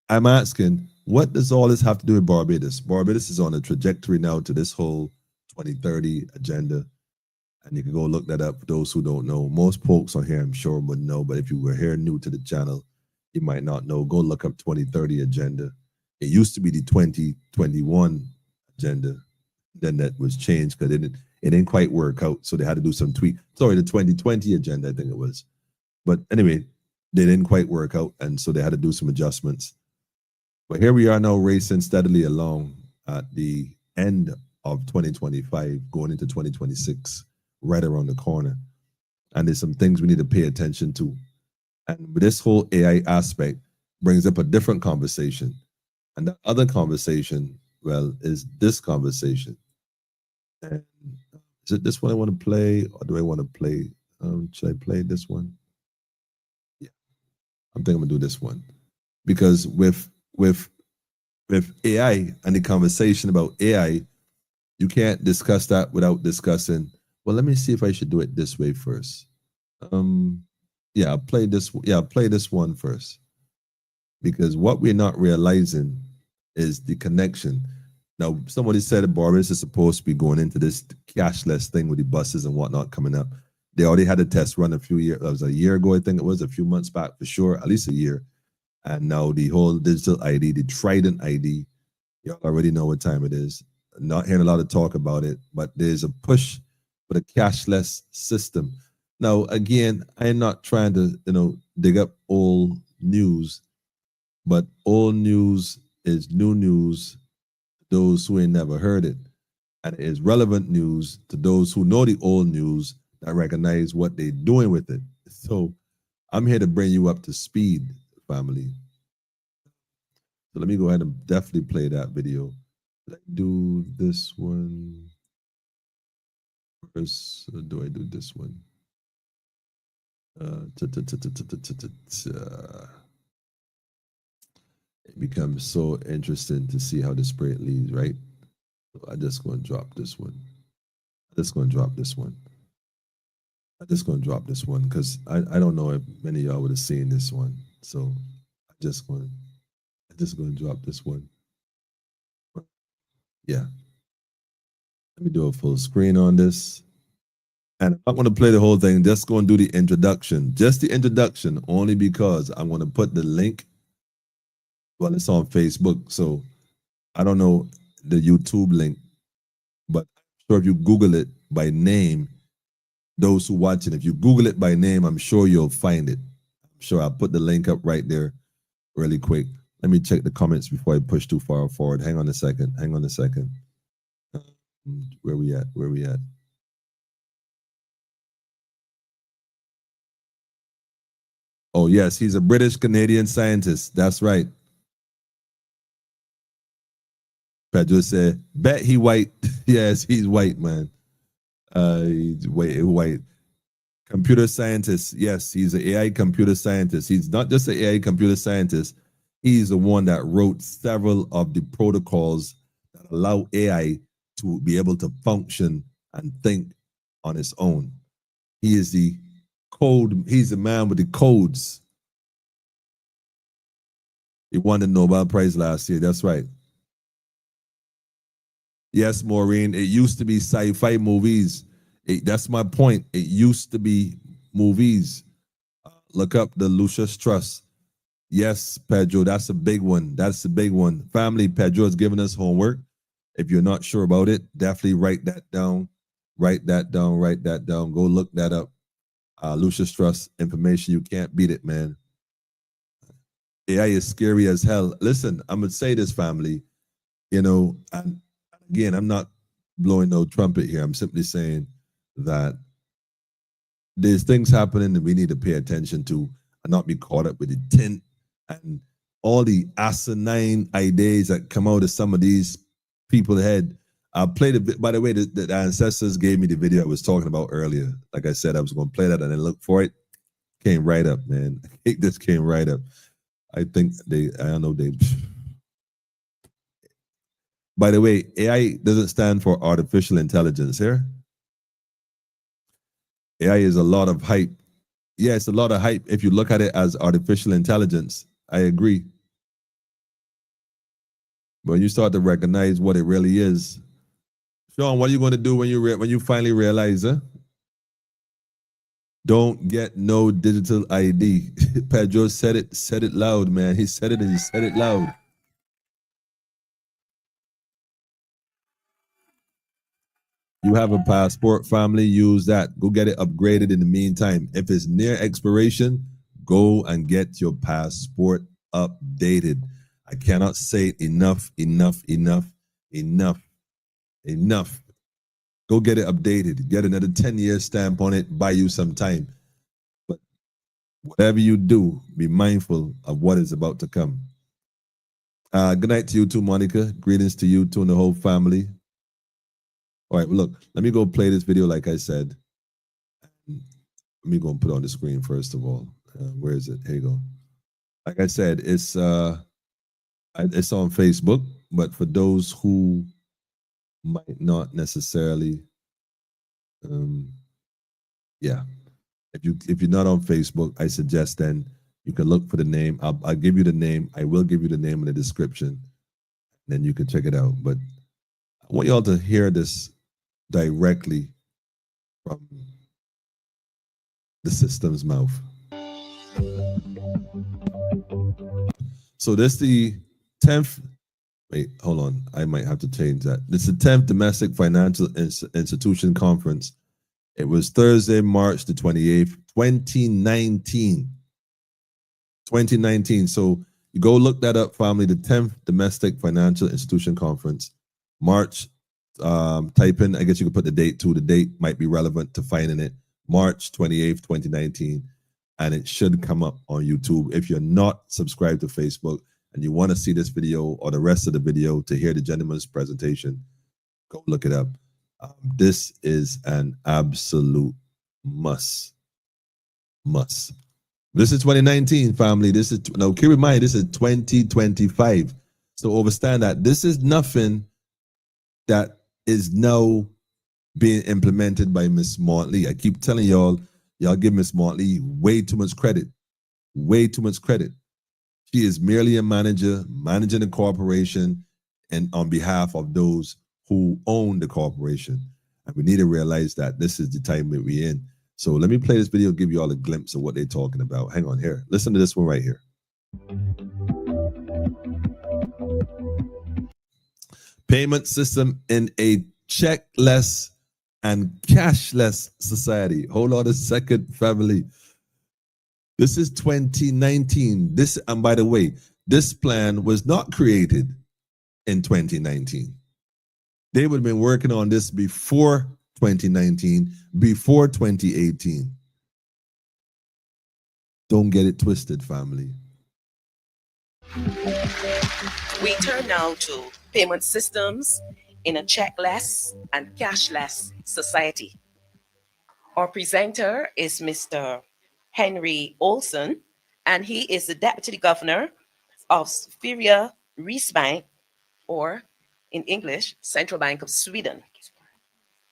B: I'm asking, what does all this have to do with Barbados? Barbados is on a trajectory now to this whole 2030 agenda. And you can go look that up for those who don't know. Most folks on here, I'm sure, would know. But if you were here new to the channel, you might not know. Go look up 2030 agenda. It used to be the 2021 agenda. Then that was changed because it didn't quite work out. So they had to do some tweak. Sorry, the 2020 agenda, I think it was. But anyway, they didn't quite work out. And so they had to do some adjustments. But here we are now racing steadily along at the end of 2025, going into 2026, right around the corner. And there's some things we need to pay attention to. And this whole AI aspect brings up a different conversation. And the other conversation, well, is this conversation. And is it this one I want to play, or do I want to play? Should I play this one? Yeah, I think I'm gonna do this one, because with AI and the conversation about AI, you can't discuss that without discussing, well, let me see if I should do it this way first. Yeah, I'll play this one first. Because what we're not realizing is the connection. Now, somebody said that Barbados is supposed to be going into this cashless thing with the buses and whatnot coming up. They already had a test run a year ago, I think it was, a few months back for sure, at least a year. And now the whole digital ID, the Trident ID, you already know what time it is. Not hearing a lot of talk about it, but there's a push for the cashless system. Now, again, I'm not trying to, dig up old news, but old news is new news to those who ain't never heard it. And it is relevant news to those who know the old news that recognize what they're doing with it. So I'm here to bring you up to speed, family. So let me go ahead and definitely play that video. Did I do this one first, or do I do this one? It becomes so interesting to see how the spirit leads, right? So I'm just going to drop this one. I'm just going to drop this one because I don't know if many of y'all would have seen this one. So I'm just going to drop this one. Yeah. Let me do a full screen on this. And I'm going to play the whole thing. Just going to do the introduction. Just the introduction, only because I'm going to put the link. Well, it's on Facebook, so I don't know the YouTube link, but I'm sure if you Google it by name, those who watch it, if you Google it by name, I'm sure you'll find it. I'm sure I'll put the link up right there really quick. Let me check the comments before I push too far forward. Hang on a second. Where we at? Oh, yes, he's a British-Canadian scientist. That's right. Pedro said, bet he white. Yes, he's white, man. He's white. Computer scientist. Yes, he's an AI computer scientist. He's not just an AI computer scientist. He's the one that wrote several of the protocols that allow AI to be able to function and think on its own. He is the code. He's the man with the codes. He won the Nobel Prize last year. That's right. Yes, Maureen. It used to be sci-fi movies. That's my point. It used to be movies. Look up the Lucius Trust. Yes, Pedro, that's a big one. That's the big one. Family, Pedro has given us homework. If you're not sure about it, definitely write that down. Write that down. Write that down. Go look that up. Lucius Trust information. You can't beat it, man. AI is scary as hell. Listen, I'm going to say this, family. You know, and again, I'm not blowing no trumpet here. I'm simply saying that there's things happening that we need to pay attention to and not be caught up with the tint and all the asinine ideas that come out of some of these people's head. I played a bit, by the way, the ancestors gave me the video I was talking about earlier. Like I said, I was going to play that and then look for it. Came right up, man. This came right up. I think I don't know, by the way, AI doesn't stand for artificial intelligence here. AI is a lot of hype. Yeah, it's a lot of hype. If you look at it as artificial intelligence, I agree. But when you start to recognize what it really is, Sean, what are you going to do when you finally realize, Don't get no digital ID. Pedro said it loud, man. He said it and he said it loud. You have a passport, family, use that. Go get it upgraded in the meantime. If it's near expiration, go and get your passport updated. I cannot say enough. Go get it updated. Get another 10-year stamp on it. Buy you some time. But whatever you do, be mindful of what is about to come. Good night to you too, Monica. Greetings to you too and the whole family. All right, look, let me go play this video like I said. Let me go and put it on the screen first of all. Where is it? Here you go. Like I said, it's on Facebook, but for those who might not necessarily, yeah. If you're not on Facebook, I suggest then you can look for the name. I'll give you the name. I will give you the name in the description. Then you can check it out. But I want y'all to hear this directly from the system's mouth. So this is the 10th, wait, hold on. I might have to change that. This is the 10th Domestic Financial Institution Conference. It was Thursday, March the 28th, 2019. 2019. So you go look that up, family, the 10th Domestic Financial Institution Conference. March, type in, I guess you could put the date too. The date might be relevant to finding it. March 28th, 2019. And it should come up on YouTube. If you're not subscribed to Facebook and you want to see this video or the rest of the video to hear the gentleman's presentation, go look it up. This is an absolute must. This is 2019, family. This is, now keep in mind, this is 2025. So understand that this is nothing that is now being implemented by Miss Motley. I keep telling y'all give Miss Motley way too much credit. Way too much credit. She is merely a manager, managing a corporation, and on behalf of those who own the corporation. And we need to realize that this is the time that we're in. So let me play this video, give you all a glimpse of what they're talking about. Hang on here. Listen to this one right here. Payment system in a checkless and cashless society. Hold on a second, family. This is 2019. This, and by the way, this plan was not created in 2019. They would have been working on this before 2019, before 2018. Don't get it twisted, family.
G: We turn now to payment systems in a checkless and cashless society. Our presenter is Mr. Henry Olsen, and he is the Deputy Governor of Svea Riksbank, or in English, Central Bank of Sweden.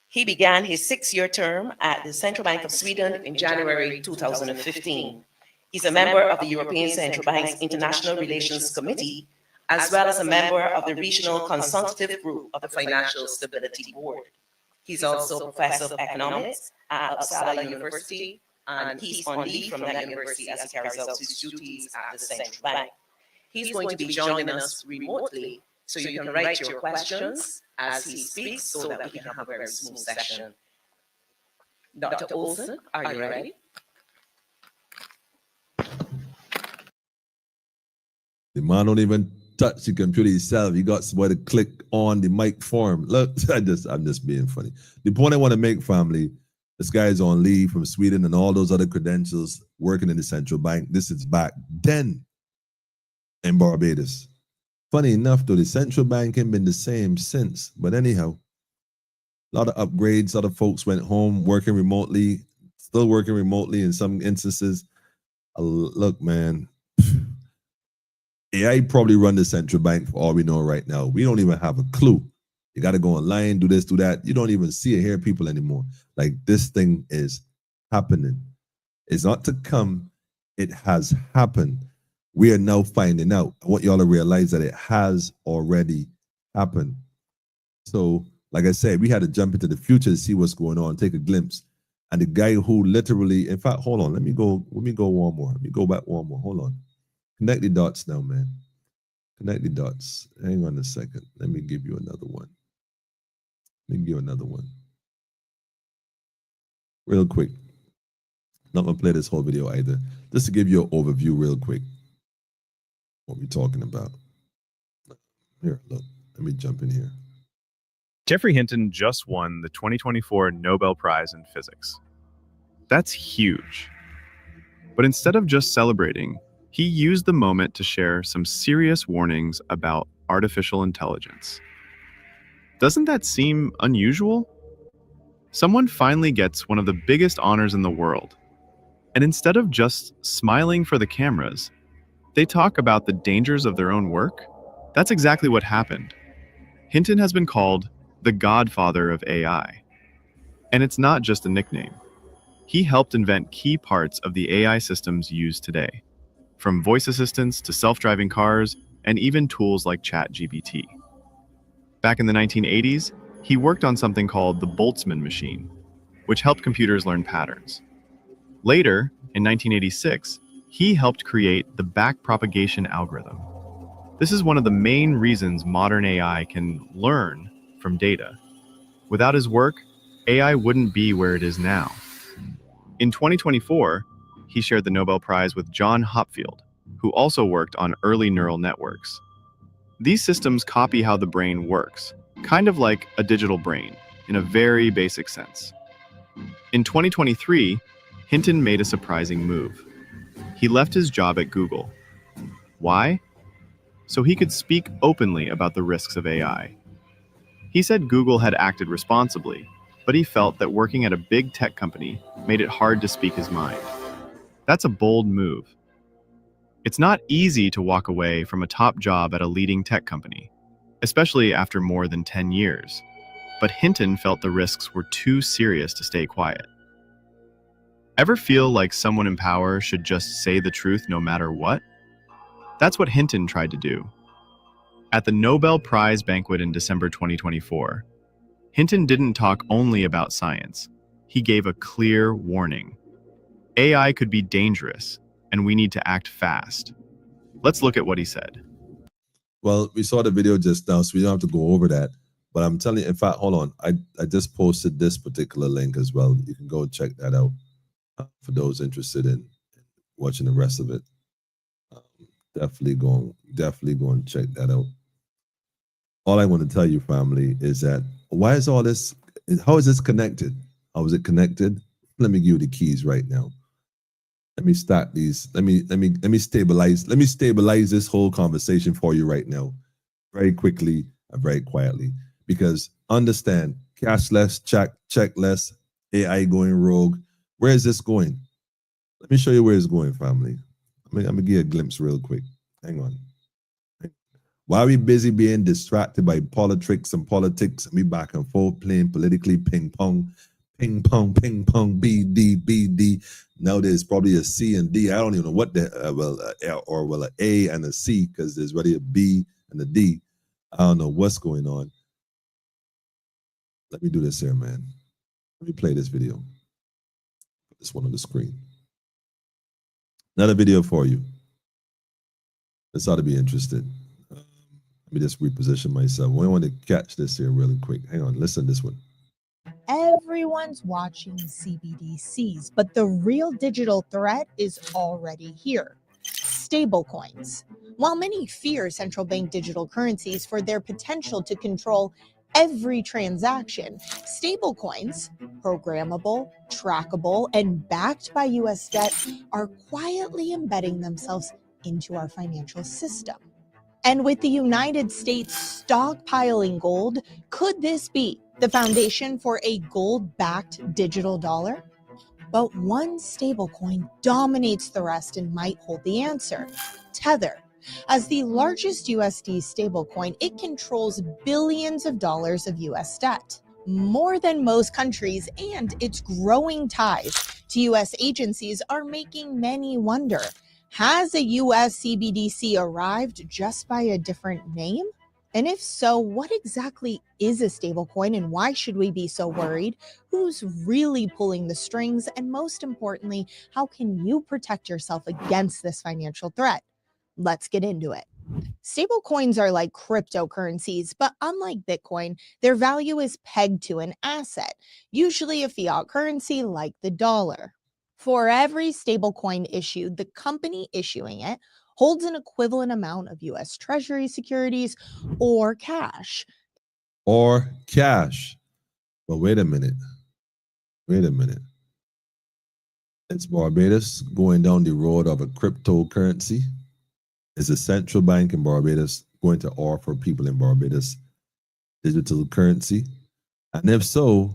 G: He began his 6-year term at the Central Bank of Sweden in January 2015. He's a member of the European Central Bank's International Relations Committee, as well as a member of the Regional Consultative Group of the Financial Stability Board. He's also professor of economics at Uppsala University, and he's on leave from that university as he carries out his duties at the central bank. He's going to be joining us remotely, so you can write your questions as he speaks so that we can have a very smooth session. Dr. Olson, are you ready?
B: The man don't even touch the computer himself. He got somebody to click on the mic for him. Look, I'm just being funny. The point I want to make, family, this guy is on leave from Sweden and all those other credentials working in the central bank. This is back then in Barbados. Funny enough, though, the central bank ain't been the same since. But anyhow, a lot of upgrades. Other folks went home working remotely, still working remotely in some instances. Look, man, AI probably run the central bank for all we know right now. We don't even have a clue. You got to go online, do this, do that. You don't even see or hear people anymore. Like, this thing is happening. It's not to come. It has happened. We are now finding out. I want y'all to realize that it has already happened. So, like I said, we had to jump into the future to see what's going on, take a glimpse. And the guy who literally, in fact, hold on, let me go one more. Let me go back one more. Hold on. Connect the dots now, man. Connect the dots. Hang on a second. Let me give you another one. Real quick. Not gonna play this whole video either. Just to give you an overview real quick. What we're talking about. Here, look. Let me jump in here.
H: Geoffrey Hinton just won the 2024 Nobel Prize in Physics. That's huge. But instead of just celebrating, he used the moment to share some serious warnings about artificial intelligence. Doesn't that seem unusual? Someone finally gets one of the biggest honors in the world, and instead of just smiling for the cameras, they talk about the dangers of their own work. That's exactly what happened. Hinton has been called the Godfather of AI. And it's not just a nickname. He helped invent key parts of the AI systems used today, from voice assistants to self-driving cars, and even tools like ChatGPT. Back in the 1980s, he worked on something called the Boltzmann machine, which helped computers learn patterns. Later, in 1986, he helped create the backpropagation algorithm. This is one of the main reasons modern AI can learn from data. Without his work, AI wouldn't be where it is now. In 2024, he shared the Nobel Prize with John Hopfield, who also worked on early neural networks. These systems copy how the brain works, kind of like a digital brain, in a very basic sense. In 2023, Hinton made a surprising move. He left his job at Google. Why? So he could speak openly about the risks of AI. He said Google had acted responsibly, but he felt that working at a big tech company made it hard to speak his mind. That's a bold move. It's not easy to walk away from a top job at a leading tech company, especially after more than 10 years. But Hinton felt the risks were too serious to stay quiet. Ever feel like someone in power should just say the truth no matter what? That's what Hinton tried to do. At the Nobel Prize banquet in December 2024, Hinton didn't talk only about science. He gave a clear warning. AI could be dangerous, and we need to act fast. Let's look at what he said.
B: Well, we saw the video just now, so we don't have to go over that. But I'm telling you, in fact, hold on. I just posted this particular link as well. You can go check that out for those interested in watching the rest of it. Definitely go and check that out. All I want to tell you, family, is that why is all this? How is this connected? How is it connected? Let me give you the keys right now. Let me start these. Let me stabilize. Let me stabilize this whole conversation for you right now, very quickly and very quietly. Because understand, cashless, checkless, AI going rogue. Where is this going? Let me show you where it's going, family. I'm gonna give you a glimpse real quick. Hang on. Why are we busy being distracted by politics and we back and forth playing politically ping pong, BD. Now there's probably a C and D. I don't even know what the an A and a C, because there's already a B and a D. I don't know what's going on. Let me do this here, man. Let me play this video. Put this one on the screen. Another video for you. This ought to be interested. Let me just reposition myself. I want to catch this here really quick. Hang on, listen to this one.
I: Everyone's watching CBDCs, but the real digital threat is already here. Stablecoins. While many fear central bank digital currencies for their potential to control every transaction, stablecoins, programmable, trackable, and backed by US debt, are quietly embedding themselves into our financial system. And with the United States stockpiling gold, could this be the foundation for a gold-backed digital dollar? But one stablecoin dominates the rest and might hold the answer: Tether. As the largest USD stablecoin, it controls billions of dollars of US debt, more than most countries, and its growing ties to US agencies are making many wonder, has a US CBDC arrived just by a different name? And if so, what exactly is a stablecoin and why should we be so worried? Who's really pulling the strings? And most importantly, how can you protect yourself against this financial threat? Let's get into it. Stablecoins are like cryptocurrencies, but unlike Bitcoin, their value is pegged to an asset, usually a fiat currency like the dollar. For every stablecoin issued, the company issuing it holds an equivalent amount of US Treasury securities or cash.
B: Or cash. But wait a minute. Wait a minute. It's Barbados going down the road of a cryptocurrency. Is the central bank in Barbados going to offer people in Barbados digital currency? And if so,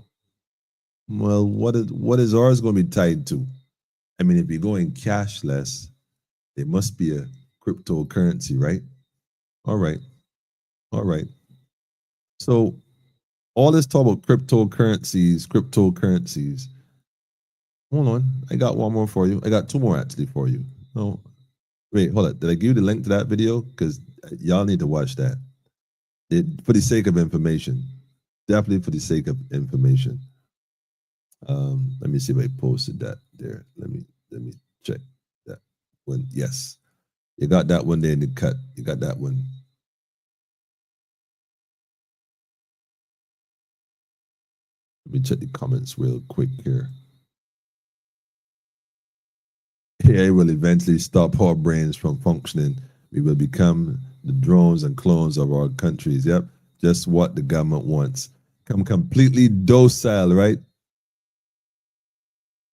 B: well, what is ours going to be tied to? I mean, if you're going cashless, there must be a cryptocurrency, right? All right. All right. So all this talk about cryptocurrencies. Hold on. I got one more for you. I got two more actually for you. No, wait, hold on. Did I give you the link to that video? Because y'all need to watch that. For the sake of information. Definitely for the sake of information. Let me see if I posted that there. Let me check that one. Yes. You got that one there in the cut. You got that one. Let me check the comments real quick here. AI will eventually stop our brains from functioning. We will become the drones and clones of our countries. Yep. Just what the government wants. Come completely docile, right?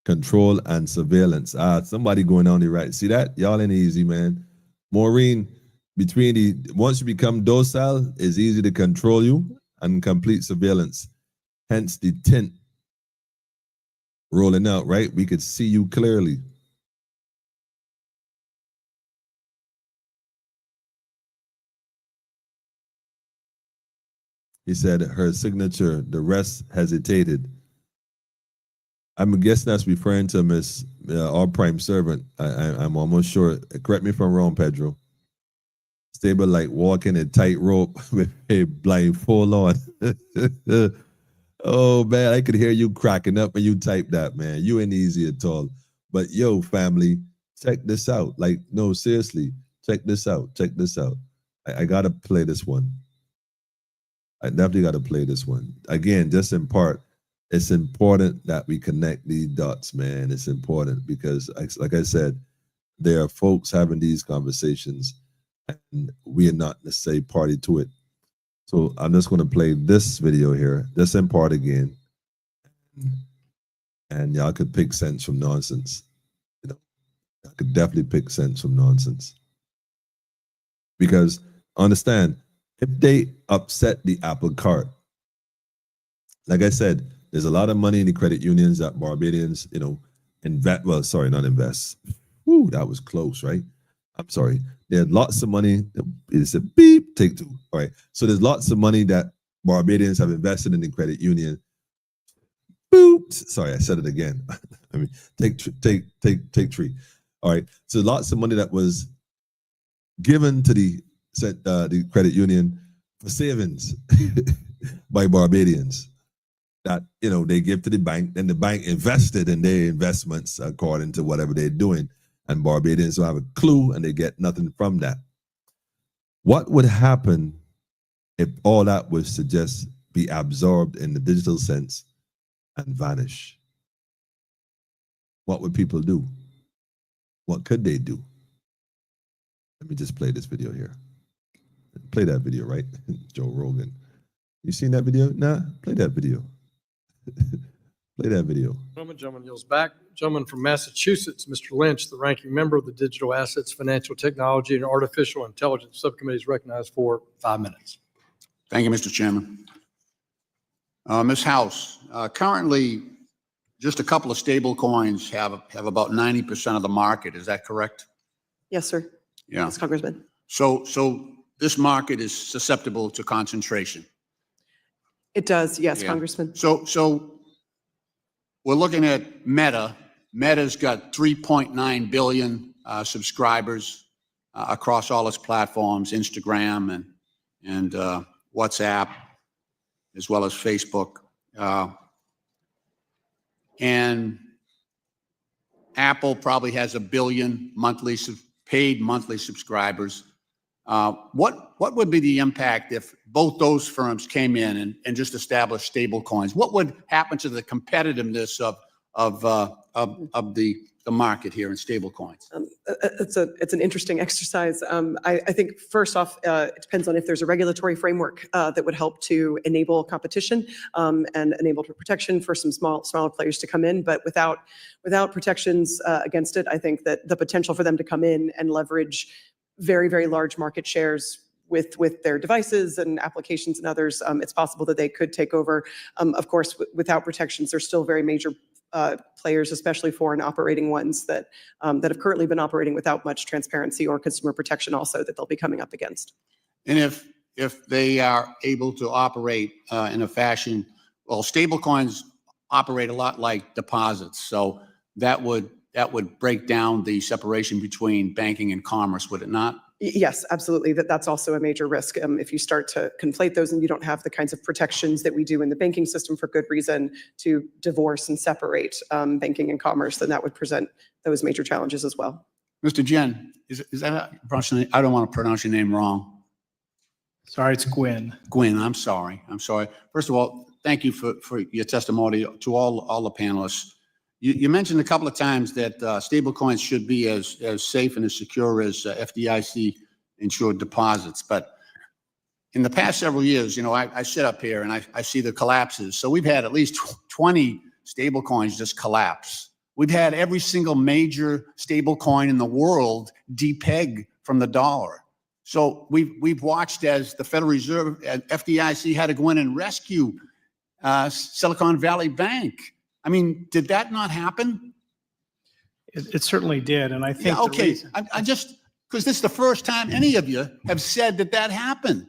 B: Control and surveillance. Somebody going on the right. See that? Y'all ain't easy, man. Maureen, once you become docile, it's easy to control you and complete surveillance. Hence the tint rolling out, right? We could see you clearly. He said her signature, the rest hesitated. I'm guessing that's referring to Miss our prime servant. I'm almost sure. Correct me if I'm wrong, Pedro. Stable like walking a tightrope with a blindfold on. Oh man, I could hear you cracking up when you type that, man. You ain't easy at all. But yo, family, check this out. Like, no, seriously, check this out. Check this out. I gotta play this one. I definitely gotta play this one. Again, just in part. It's important that we connect these dots, man. It's important because, like I said, there are folks having these conversations and we are not necessarily party to it. So I'm just going to play this video here, just in part again. And y'all could pick sense from nonsense. You know, I could definitely pick sense from nonsense. Because understand, if they upset the apple cart, like I said, there's a lot of money in the credit unions that Barbadians, invest. Well, sorry, not invest. Whew, that was close, right? I'm sorry. There's lots of money. It's a beep, take two. All right. So there's lots of money that Barbadians have invested in the credit union. Boop. Sorry, I said it again. I mean, take three. All right. So lots of money that was given to the credit union for savings by Barbadians. that, they give to the bank, then the bank invested in their investments according to whatever they're doing. And Barbadians don't have a clue and they get nothing from that. What would happen if all that was to just be absorbed in the digital sense and vanish? What would people do? What could they do? Let me just play this video here. Play that video, right? Joe Rogan. You seen that video? Nah, play that video. Play that video.
J: Gentleman yields back. Gentleman from Massachusetts, Mr. Lynch, the ranking member of the Digital Assets, Financial Technology, and Artificial Intelligence Subcommittee, is recognized for 5 minutes.
K: Thank you, Mr. Chairman. Ms. House, currently, just a couple of stable coins have about 90% of the market. Is that correct?
L: Yes, sir.
K: Yeah.
L: Yes, Congressman.
K: So this market is susceptible to concentration.
L: It does, yes,
K: Yeah.
L: Congressman.
K: So we're looking at Meta. Meta's got 3.9 billion subscribers across all its platforms, Instagram and WhatsApp, as well as Facebook. And Apple probably has 1 billion paid monthly subscribers. What would be the impact if both those firms came in and just established stable coins? What would happen to the competitiveness of the market here in stable coins?
L: It's an interesting exercise. I think first off, it depends on if there's a regulatory framework that would help to enable competition and enable protection for some smaller players to come in. But without protections against it, I think that the potential for them to come in and leverage very, very large market shares with their devices and applications and others, it's possible that they could take over. Of course, without protections, there's still very major players, especially foreign operating ones that have currently been operating without much transparency or consumer protection also that they'll be coming up against.
K: And if they are able to operate in a fashion, well, stable coins operate a lot like deposits. So that would break down the separation between banking and commerce, would it not?
L: Yes, absolutely. That's also a major risk. If you start to conflate those and you don't have the kinds of protections that we do in the banking system for good reason to divorce and separate banking and commerce, then that would present those major challenges as well.
K: Mr. Jen, is that I don't want to pronounce your name wrong.
M: Sorry, it's Gwyn.
K: Gwyn, I'm sorry. First of all, thank you for your testimony to all the panelists. You mentioned a couple of times that stablecoins should be as safe and as secure as FDIC-insured deposits. But in the past several years, I sit up here and I see the collapses. So we've had at least 20 stablecoins just collapse. We've had every single major stablecoin in the world depeg from the dollar. So we've watched as the Federal Reserve and FDIC had to go in and rescue Silicon Valley Bank. I mean, did that not happen?
M: It certainly did, and I think.
K: Yeah, okay, I just because this is the first time any of you have said that happened.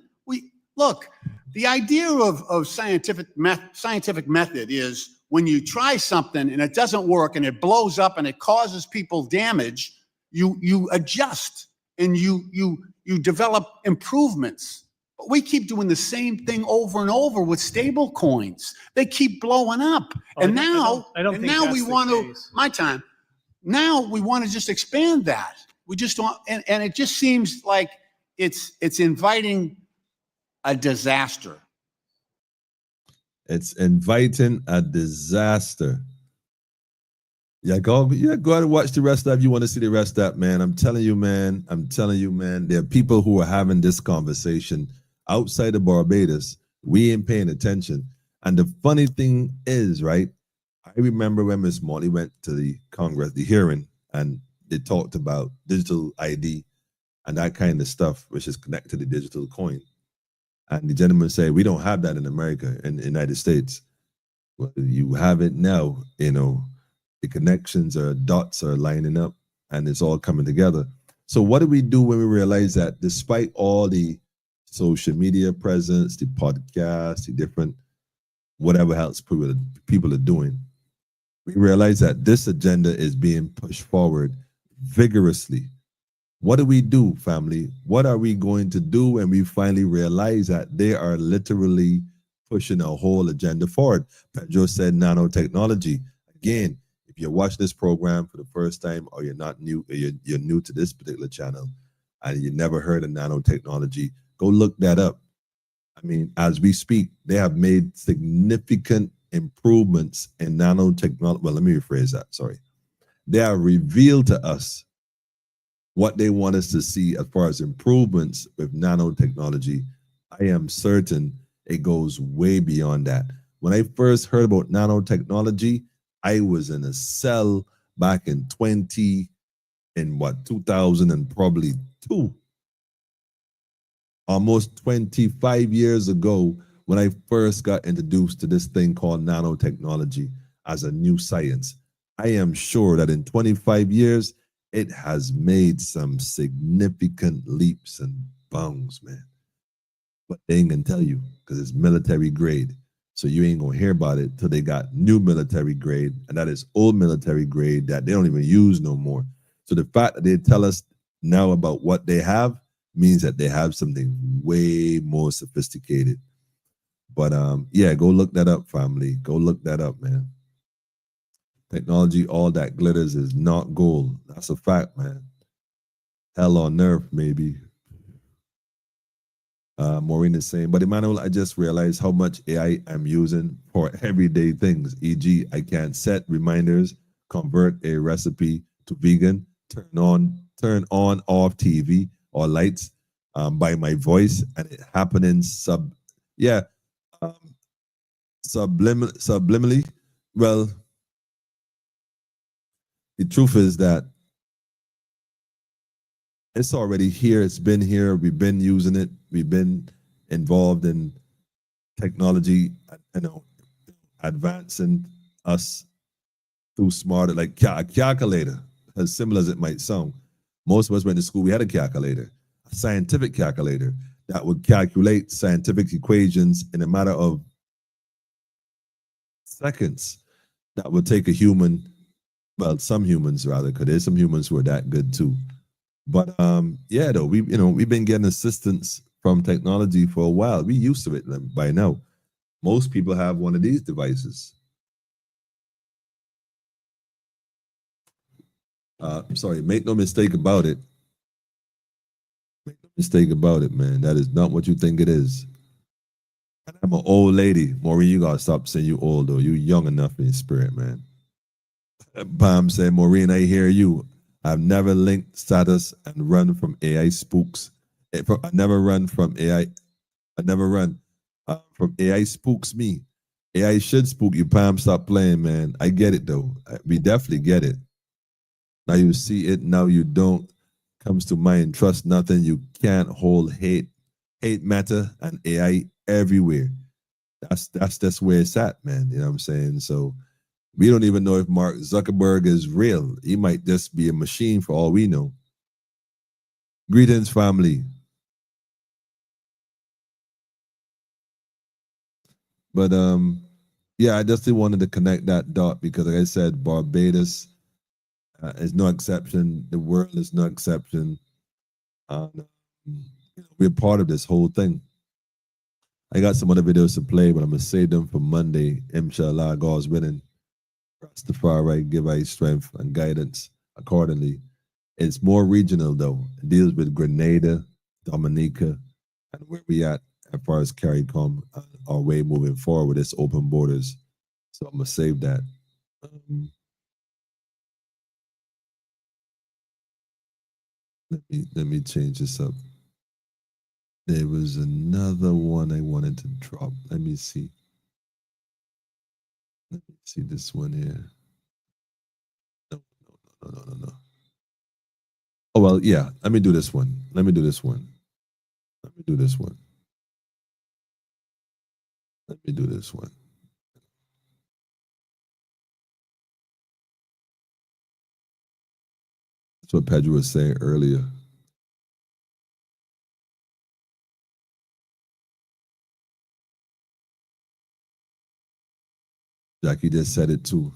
K: Look, the idea of scientific method is when you try something and it doesn't work and it blows up and it causes people damage, you adjust and you develop improvements. But we keep doing the same thing over and over with stable coins. They keep blowing up. And now we want to, my time, now we want to just expand that. We just don't, and it just seems like it's inviting a disaster.
B: It's inviting a disaster. Yeah, go out and watch the rest of that if you want to see the rest of that, man. I'm telling you, man, there are people who are having this conversation outside of Barbados. We ain't paying attention. And the funny thing is, right, I remember when Ms. Morley went to the Congress, the hearing, and they talked about digital ID and that kind of stuff, which is connected to the digital coin. And the gentleman said, we don't have that in America, in the United States. Well, you have it now, the connections or dots are lining up and it's all coming together. So what do we do when we realize that despite all the social media presence, the podcasts, the different whatever else people are doing, we realize that this agenda is being pushed forward vigorously. What do we do, family? What are we going to do when we finally realize that they are literally pushing a whole agenda forward. Pedro said nanotechnology. Again, if you're watching this program for the first time, or you're not new, you're new to this particular channel, and you never heard of nanotechnology, go look that up. I mean, as we speak, they have made significant improvements in nanotechnology. Well, let me rephrase that. Sorry. They have revealed to us what they want us to see as far as improvements with nanotechnology. I am certain it goes way beyond that. When I first heard about nanotechnology, I was in a cell back in 2000 and probably 2. Almost 25 years ago, when I first got introduced to this thing called nanotechnology as a new science. I am sure that in 25 years, it has made some significant leaps and bounds, man. But they ain't gonna tell you because it's military grade. So you ain't gonna hear about it till they got new military grade, and that is old military grade that they don't even use no more. So the fact that they tell us now about what they have means that they have something way more sophisticated. But yeah, go look that up, family. Go look that up, man. Technology, all that glitters is not gold. That's a fact, man. Hell on earth, maybe. Maureen is saying, but Emmanuel, I just realized how much AI I'm using for everyday things. E.g., I can set reminders, convert a recipe to vegan, turn on off TV or lights by my voice, and it happening subliminally. Well, the truth is that it's already here. It's been here. We've been using it. We've been involved in technology, advancing us through smarter, like a calculator, as simple as it might sound. Most of us went to school, we had a calculator, a scientific calculator that would calculate scientific equations in a matter of seconds. That would take a human, well, some humans rather, because there's some humans who are that good too. But yeah, though, we've been getting assistance from technology for a while. We used to it by now. Most people have one of these devices. Sorry, make no mistake about it. Make no mistake about it, man. That is not what you think it is. And I'm an old lady. Maureen, you gotta stop saying you old, though. You young enough in spirit, man. Pam said, Maureen, I hear you. I've never linked status and run from AI spooks. I never run from AI. I never run from AI spooks me. AI should spook you, Pam. Stop playing, man. I get it, though. We definitely get it. Now you see it, now you don't. Comes to mind, trust nothing. You can't hold hate matter and AI everywhere. That's where it's at, man. You know what I'm saying? So we don't even know if Mark Zuckerberg is real. He might just be a machine for all we know. Greetings, family. But yeah, I just wanted to connect that dot because, like I said, Barbados is no exception. The world is no exception. We're part of this whole thing. I got some other videos to play, but I'm gonna save them for Monday. Inshallah, God's willing. Rastafari give us strength and guidance accordingly. It's more regional though. It deals with Grenada, Dominica, and where we at as far as CARICOM, our way moving forward with this open borders. So I'm gonna save that. Let me change this up. There was another one I wanted to drop. Let me see. Let me see this one here. No. Oh, well, yeah. Let me do this one. Let me do this one. Let me do this one. Let me do this one. That's what Pedro was saying earlier. Jackie just said it too.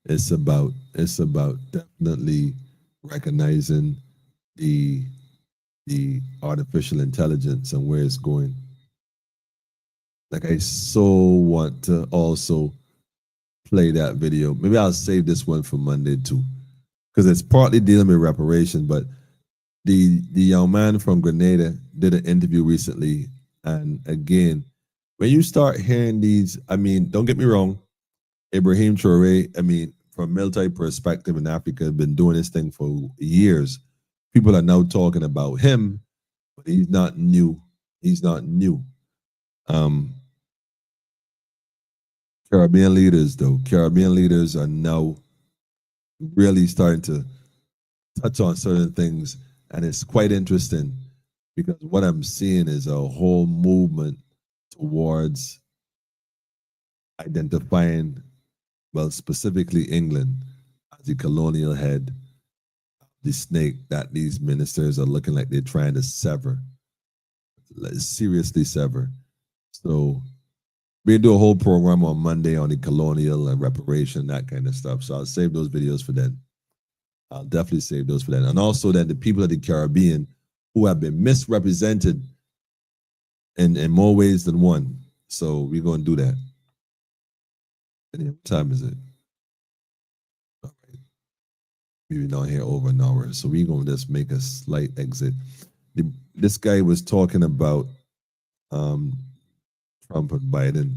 B: It's about definitely recognizing the the artificial intelligence and where it's going. Like, I so want to also play that video. Maybe I'll save this one for Monday too, because it's partly dealing with reparations. But the young man from Grenada did an interview recently, and again, when you start hearing these, I mean, don't get me wrong, Ibrahim Traoré, I mean, from a military perspective in Africa, has been doing this thing for years. People are now talking about him, but he's not new. He's not new. Caribbean leaders, though, Caribbean leaders are now really starting to touch on certain things, and it's quite interesting because what I'm seeing is a whole movement towards identifying, well, specifically England as the colonial head, the snake that these ministers are looking like they're trying to sever, seriously sever. So we do a whole program on Monday on the colonial and reparation, that kind of stuff. So I'll save those videos for then. I'll definitely save those for then. And also then the people of the Caribbean who have been misrepresented in more ways than one. So we're going to do that. What time is it? All right. We've been on here over an hour. So we're going to just make a slight exit. This guy was talking about Trump and Biden.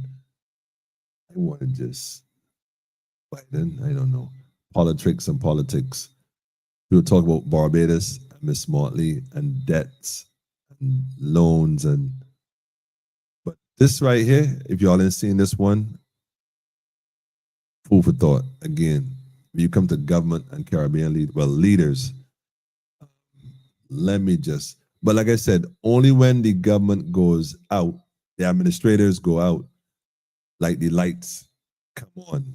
B: I want to just Biden, I don't know. Politics and politics. We'll talk about Barbados and Miss Motley and debts and loans but this right here, if y'all ain't seen this one, food for thought. Again, when you come to government and Caribbean leaders, let me just, but like I said, only when the government goes out, the administrators go out, like the lights come on.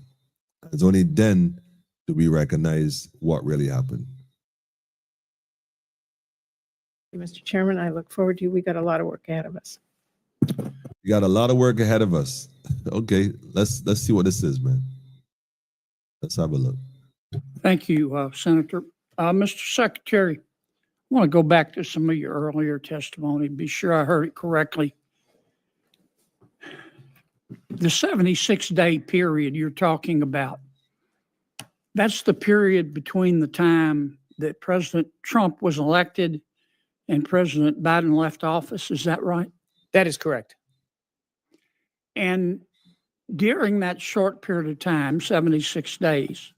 B: It's only then do we recognize what really happened.
N: Mr. Chairman, I look forward to, we got a lot of work ahead of us.
B: We got a lot of work ahead of us. Okay, let's see what this is, man. Let's have a look.
O: Thank you, Senator. Mr. Secretary, I want to go back to some of your earlier testimony, be sure I heard it correctly. The 76-day period you're talking about, that's the period between the time that President Trump was elected and President Biden left office. Is that right?
P: That is correct.
O: And during that short period of time, 76 days,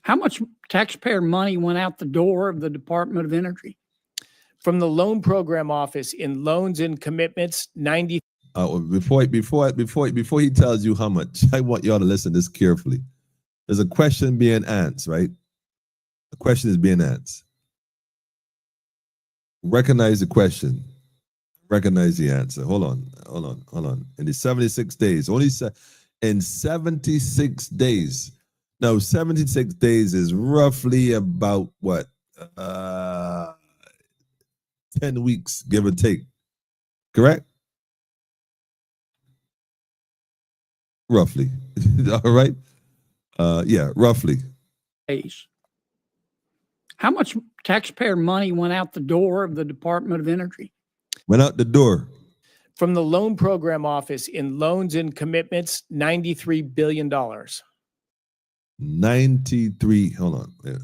O: how much taxpayer money went out the door of the Department of Energy?
P: From the loan program office in loans and commitments, 90.
B: Before he tells you how much, I want y'all to listen to this carefully. There's a question being asked, right? The question is being asked. Recognize the question. Recognize the answer. Hold on. In the 76 days, in 76 days. Now, 76 days is roughly about what? 10 weeks, give or take. Correct? Roughly. All right? Yeah, roughly.
O: Days. How much taxpayer money went out the door of the Department of Energy?
B: Went out the door.
P: From the loan program office in loans and commitments, $93 billion.
B: 93, hold on. Yeah.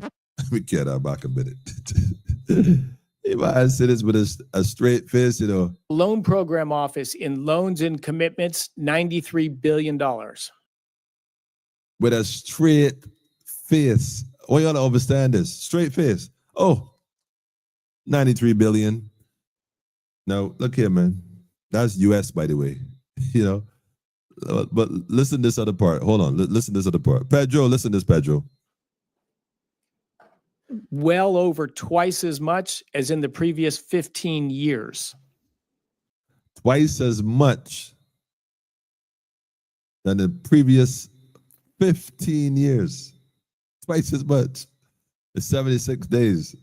B: Let me get that back a minute. If I say this with a straight face, you know.
P: Loan program office in loans and commitments, $93 billion.
B: With a straight face. I want y'all to understand this. Straight face. Oh, 93 billion. Now, look here, man. That's US, by the way. You know, but listen to this other part. Hold on. Listen to this other part. Pedro, listen to this, Pedro.
P: Well over twice as much as in the previous 15 years.
B: Twice as much than the previous 15 years. Twice as much. It's 76 days.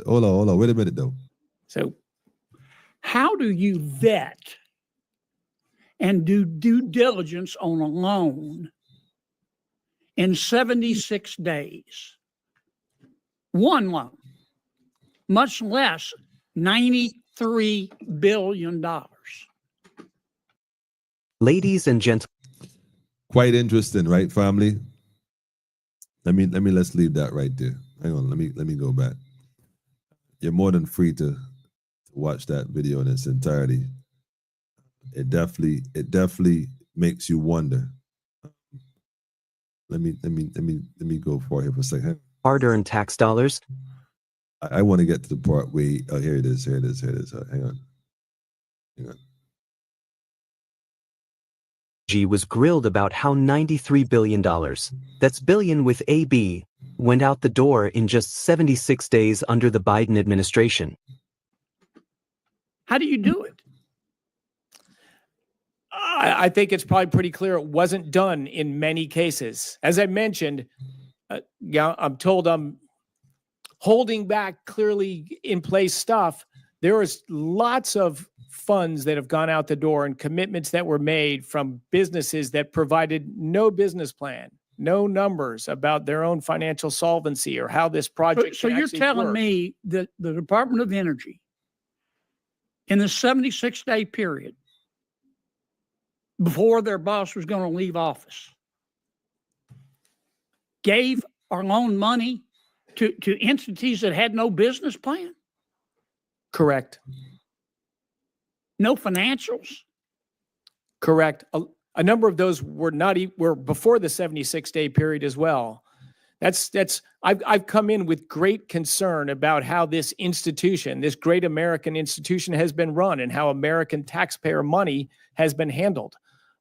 B: Hold on. Wait a minute, though.
O: So how do you vet and do due diligence on a loan in 76 days? One loan. much less $93 billion.
Q: Ladies and gentlemen.
B: Quite interesting, right, family? Let's leave that right there. Hang on, let me go back. You're more than free to watch that video in its entirety. It definitely makes you wonder. Let me go for here for a second.
Q: Hard-earned tax dollars.
B: I want to get to the part where here it is. Hang on.
Q: G was grilled about how $93 billion, that's billion with a B, went out the door in just 76 days under the Biden administration.
O: How do you do it?
P: I think it's probably pretty clear it wasn't done in many cases. As I mentioned, I'm told I'm holding back clearly in place stuff. There is lots of funds that have gone out the door and commitments that were made from businesses that provided no business plan, no numbers about their own financial solvency or how this project.
O: So you're telling me that the Department of Energy, in the 76-day period before their boss was going to leave office, gave or loaned money to entities that had no business plan?
P: Correct.
O: No financials?
P: Correct. A number of those were were before the 76-day period as well. I've come in with great concern about how this institution, this great American institution, has been run and how American taxpayer money has been handled.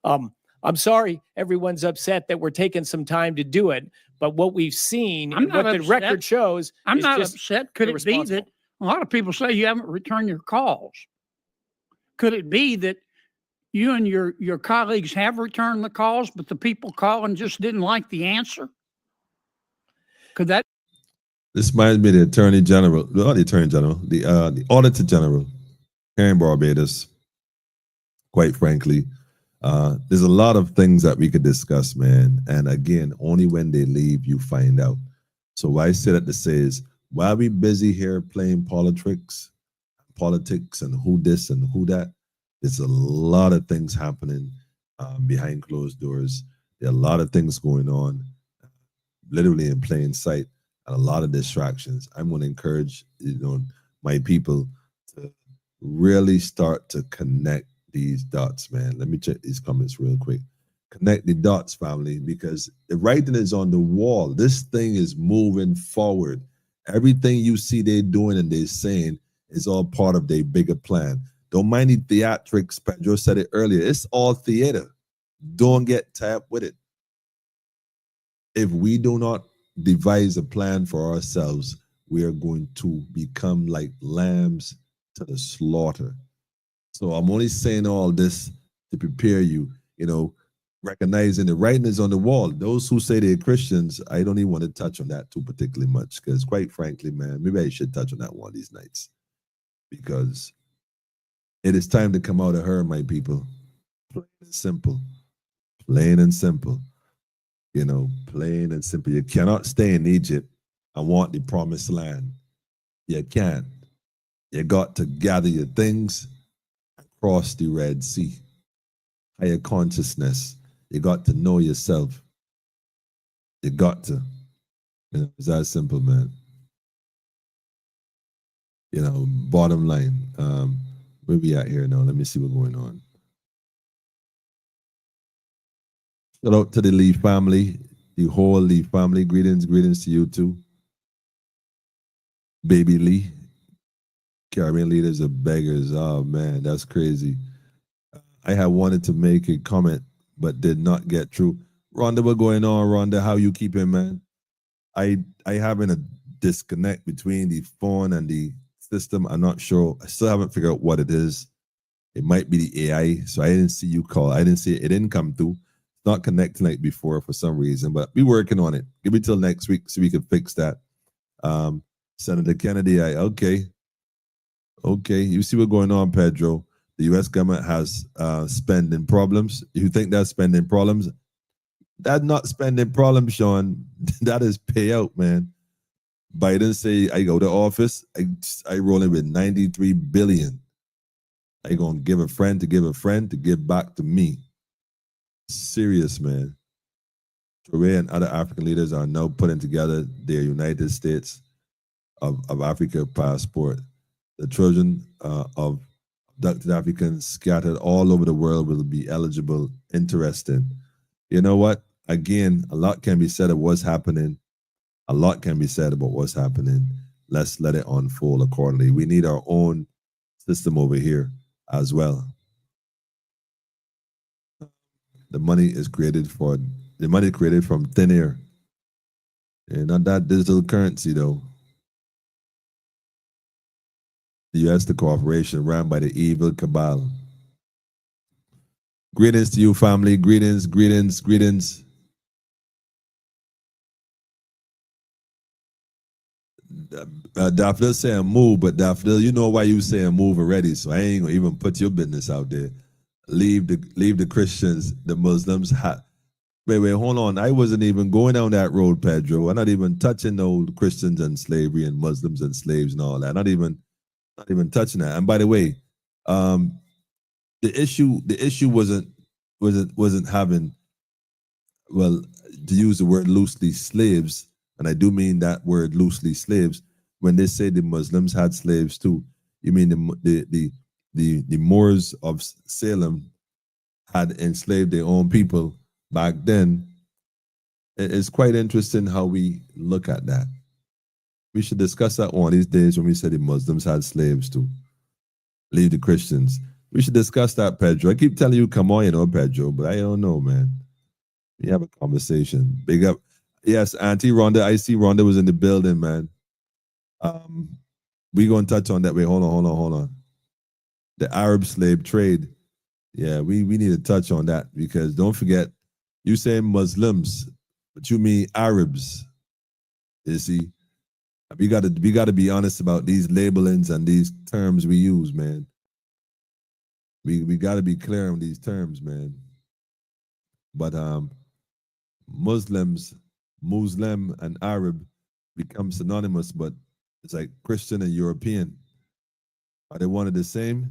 P: I'm sorry everyone's upset that we're taking some time to do it, but what we've seen and what the record shows
O: I'm
P: is
O: not
P: just
O: upset. Could it be that a lot of people say you haven't returned your calls? Could it be that you and your colleagues have returned the calls, but the people calling just didn't like the answer? Could that?
B: This reminds me of the Attorney General, not the Attorney General, the Auditor General here in Barbados. Quite frankly, there's a lot of things that we could discuss, man. And again, only when they leave, you find out. So what I say that to say is, while we busy here playing politics and who this and who that, there's a lot of things happening behind closed doors. There are a lot of things going on, literally in plain sight, and a lot of distractions. I'm going to encourage my people to really start to connect these dots, man. Let me check these comments real quick. Connect the dots, family, because the writing is on the wall. This thing is moving forward. Everything you see they're doing and they're saying is all part of their bigger plan. Don't mind the theatrics. Pedro said it earlier. It's all theater. Don't get tapped with it. If we do not devise a plan for ourselves, we are going to become like lambs to the slaughter. So I'm only saying all this to prepare you, recognizing the writing is on the wall. Those who say they're Christians, I don't even want to touch on that too particularly much, because quite frankly, man, maybe I should touch on that one of these nights, because it is time to come out of her, my people. Plain and simple. Plain and simple. Plain and simple. You cannot stay in Egypt and want the promised land. You can't. You got to gather your things and cross the Red Sea. Higher consciousness. You got to know yourself. You got to. It's that simple, man. Bottom line. Where we at here now? Let me see what's going on. Shout out to the Lee family, the whole Lee family. Greetings to you too. Baby Lee. Caribbean leaders are beggars. Oh man, that's crazy. I had wanted to make a comment, but did not get through. Rhonda, what's going on, Rhonda? How you keeping, man? I having a disconnect between the phone and the system. I'm not sure. I still haven't figured out what it is. It might be the AI. So I didn't see you call. I didn't see it. It didn't come through. It's not connecting like before for some reason, but we're working on it. Give me till next week so we can fix that. Senator Kennedy, okay. You see what's going on, Pedro. The U.S. government has spending problems. You think that's spending problems? That's not spending problems, Sean. That is payout, man. Biden say I go to office, I roll in with 93 billion. I gonna give a friend to give a friend to give back to me. Serious, man. Toure and other African leaders are now putting together their United States of Africa passport. The children of abducted Africans scattered all over the world will be eligible. Interesting. You know what? Again, a lot can be said of what's happening. A lot can be said about what's happening. Let's let it unfold accordingly. We need our own system over here as well. The money created from thin air. And not that digital currency though. The U.S. the corporation run by the evil cabal. Greetings to you, family. Greetings, greetings, greetings. Daffodil saying move, but Daffodil, you know why you saying move already, so I ain't gonna even put your business out there. Leave the Christians, the Muslims. Wait, hold on. I wasn't even going down that road, Pedro. I'm not even touching no Christians and slavery and Muslims and slaves and all that. Not even touching that. And by the way, the issue wasn't having, well, to use the word loosely, slaves, and I do mean that word loosely, slaves. When they say the Muslims had slaves too, you mean the Moors of Salem had enslaved their own people back then. It's quite interesting how we look at that. We should discuss that one of these days when we say the Muslims had slaves too. Leave the Christians. We should discuss that, Pedro. I keep telling you, come on, Pedro, but I don't know, man. We have a conversation. Big up. Yes, Auntie Rhonda. I see Rhonda was in the building, man. We gonna touch on that. Wait, hold on. The Arab slave trade. Yeah, we need to touch on that because don't forget, you say Muslims, but you mean Arabs. You see, we gotta be honest about these labelings and these terms we use, man. We gotta be clear on these terms, man. But Muslim and Arab become synonymous, but it's like Christian and European. Are they one and the same?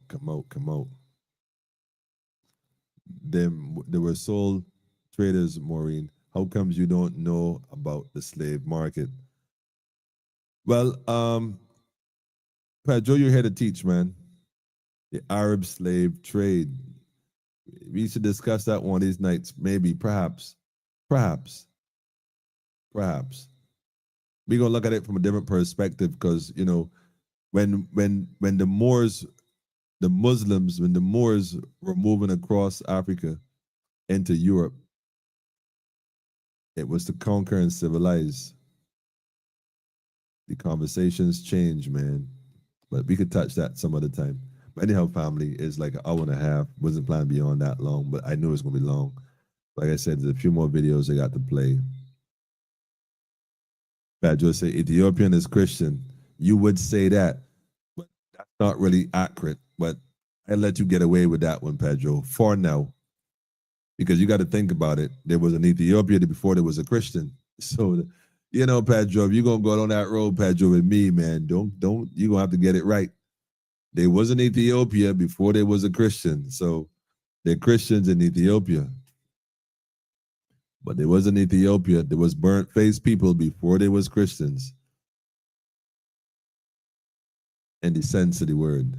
B: Come out. They were soul traders, Maureen. How comes you don't know about the slave market? Well, Pedro, you're here to teach, man. The Arab slave trade. We should discuss that one of these nights. Maybe, perhaps. We're gonna look at it from a different perspective because when the Moors were moving across Africa into Europe, it was to conquer and civilize. The conversations change, man. But we could touch that some other time. But anyhow, family, it's like an hour and a half. Wasn't planning beyond that long, but I knew it was gonna be long. Like I said, there's a few more videos I got to play. Pedro say Ethiopian is Christian. You would say that, but that's not really accurate. But I let you get away with that one, Pedro, for now. Because you got to think about it. There was an Ethiopia before there was a Christian. So, Pedro, if you're going to go down that road, Pedro, with me, man, you're going to have to get it right. There was an Ethiopia before there was a Christian. So they're Christians in Ethiopia. But there was an Ethiopia. There was burnt-faced people before there was Christians. In the sense of the word.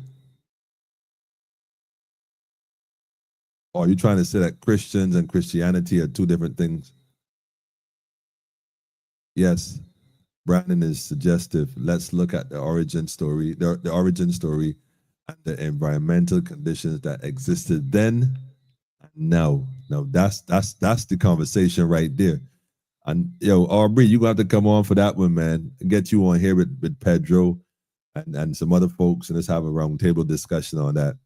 B: Or are you trying to say that Christians and Christianity are two different things? Yes. Brandon is suggestive. Let's look at the origin story, the origin story and the environmental conditions that existed then and now. Now that's the conversation right there. And Aubrey, you're gonna have to come on for that one, man. And get you on here with Pedro and some other folks, and let's have a roundtable discussion on that.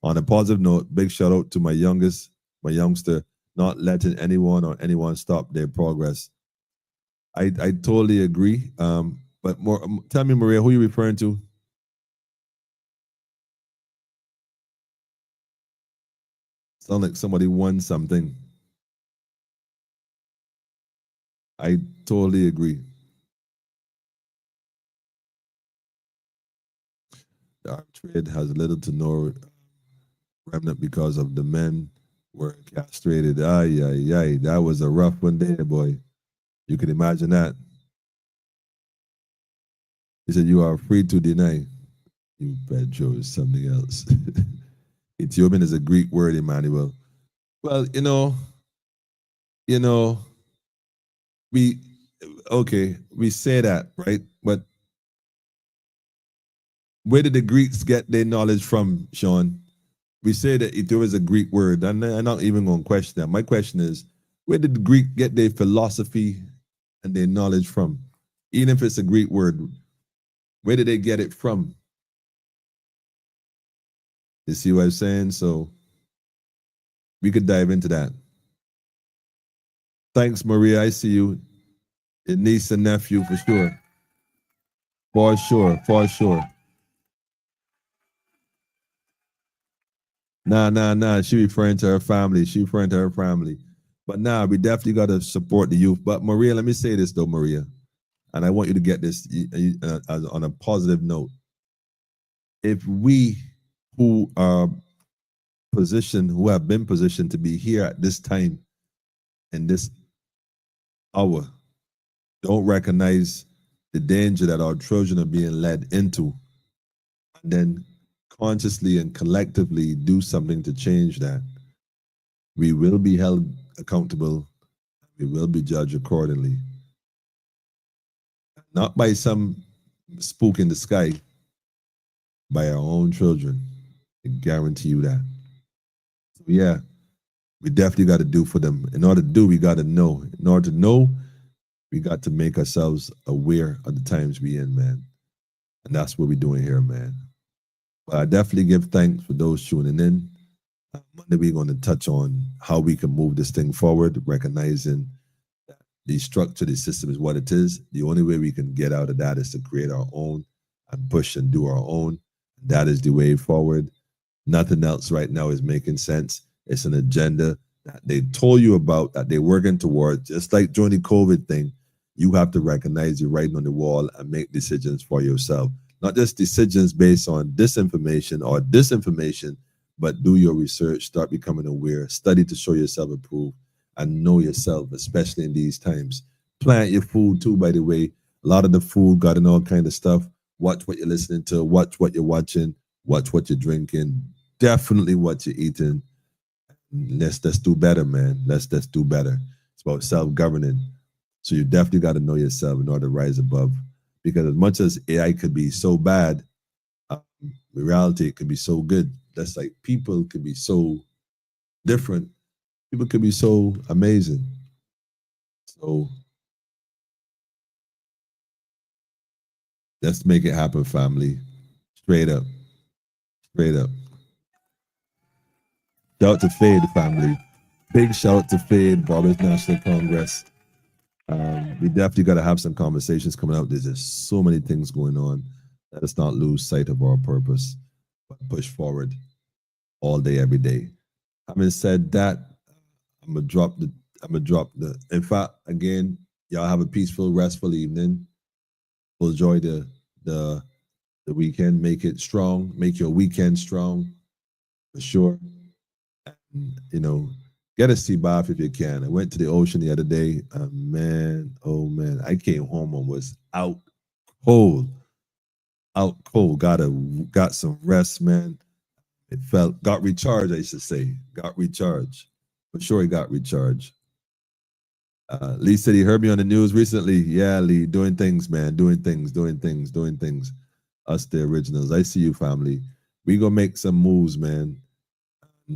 B: On a positive note, big shout out to my youngster, not letting anyone stop their progress. I totally agree. But tell me, Maria, who are you referring to? Sound like somebody won something. I totally agree. The arms trade has little to no remnant because of the men were castrated. Ay, ay, ay. That was a rough one there, boy. You can imagine that. He said, you are free to deny. You Pedro is something else. Ethiopian is a Greek word, Emmanuel. Well, we say that, right? But where did the Greeks get their knowledge from, Sean? We say that Ethiopia is a Greek word. I'm not even going to question that. My question is, where did the Greek get their philosophy and their knowledge from? Even if it's a Greek word, where did they get it from? You see what I'm saying? So we could dive into that. Thanks, Maria. I see you. Your niece and nephew for sure. For sure, for sure. Nah. She referring to her family. But we definitely got to support the youth. But Maria, let me say this though, Maria, and I want you to get this on a positive note. If we who have been positioned to be here at this time, in this hour, don't recognize the danger that our children are being led into, and then consciously and collectively do something to change that, we will be held accountable. We will be judged accordingly. Not by some spook in the sky, by our own children. I guarantee you that. So yeah, we definitely got to do for them. In order to do, we got to know. In order to know, we got to make ourselves aware of the times we in, man. And that's what we're doing here, man. But I definitely give thanks for those tuning in. Monday we're going to touch on how we can move this thing forward, recognizing that the structure, the system is what it is. The only way we can get out of that is to create our own and push and do our own. That is the way forward. Nothing else right now is making sense. It's an agenda that they told you about, that they're working towards. Just like during the COVID thing, you have to recognize you're writing on the wall and make decisions for yourself. Not just decisions based on disinformation or disinformation, but do your research, start becoming aware, study to show yourself approved, and know yourself, especially in these times. Plant your food too, by the way. A lot of the food got in all kind of stuff. Watch what you're listening to, watch what you're watching, watch what you're drinking, definitely what you're eating. Let's do better, man. Let's do better. It's about self-governing. So you definitely got to know yourself in order to rise above. Because as much as AI could be so bad, in reality, it could be so good. That's like people could be so different. People could be so amazing. So let's make it happen, family. Straight up. Straight up. Shout out to Fade, family. Big shout out to Fade, Barbados National Congress. We definitely got to have some conversations coming out. There's just so many things going on. Let us not lose sight of our purpose, but push forward all day, every day. Having said that, I'm gonna drop the. In fact, again, y'all have a peaceful, restful evening. Enjoy the weekend. Make it strong. Make your weekend strong, for sure. And, get a sea bath if you can. I went to the ocean the other day. Oh man, I came home and was out cold. Got some rest, man. Got recharged, I should say. Got recharged. For sure he got recharged. Lee said he heard me on the news recently. Yeah, Lee, doing things, man. Doing things. Us, the originals. I see you, family. We gonna make some moves, man.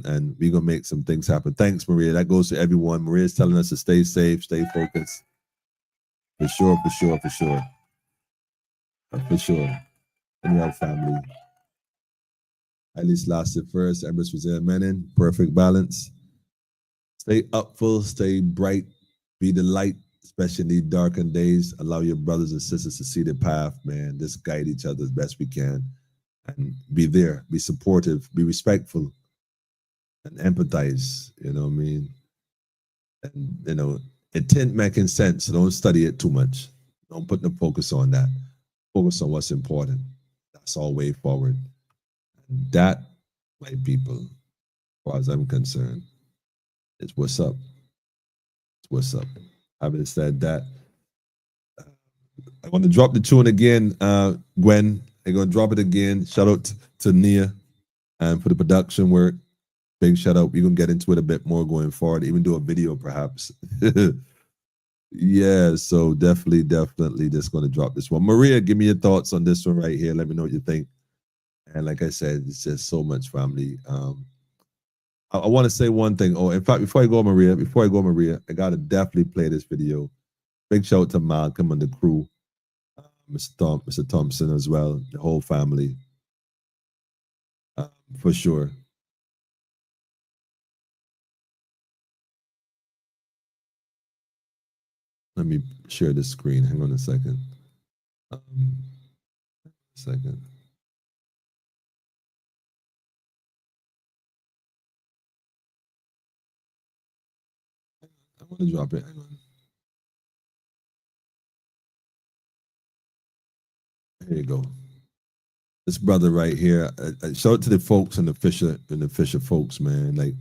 B: And we gonna make some things happen. Thanks, Maria. That goes to everyone. Maria's telling us to stay safe, stay focused. For sure. Anyhow, family. At least lasted first. Empress was there, Menin. Perfect balance. Stay upful, stay bright, be the light, especially in these darkened days. Allow your brothers and sisters to see the path, man. Just guide each other as best we can. And be there, be supportive, be respectful, and empathize, you know what I mean? And, it ain't making sense. So don't study it too much. Don't put the focus on that. Focus on what's important. That's all way forward. And that, my people, as far as I'm concerned, is what's up. It's what's up. Having said that, I want to drop the tune again, Gwen. I'm going to drop it again. Shout out to Nia and for the production work. Big shout out. We're going to get into it a bit more going forward, even do a video perhaps. Yeah, so definitely just going to drop this one. Maria, give me your thoughts on this one right here. Let me know what you think. And like I said, it's just so much, family. I want to say one thing. Oh, in fact, before I go, Maria, I got to definitely play this video. Big shout out to Malcolm and the crew, Mr. Thompson as well, the whole family, for sure. Let me share the screen. Hang on a second. I want to drop it. Hang on. There you go. This brother right here. Shout out to the folks and the Fisher folks, man. Like,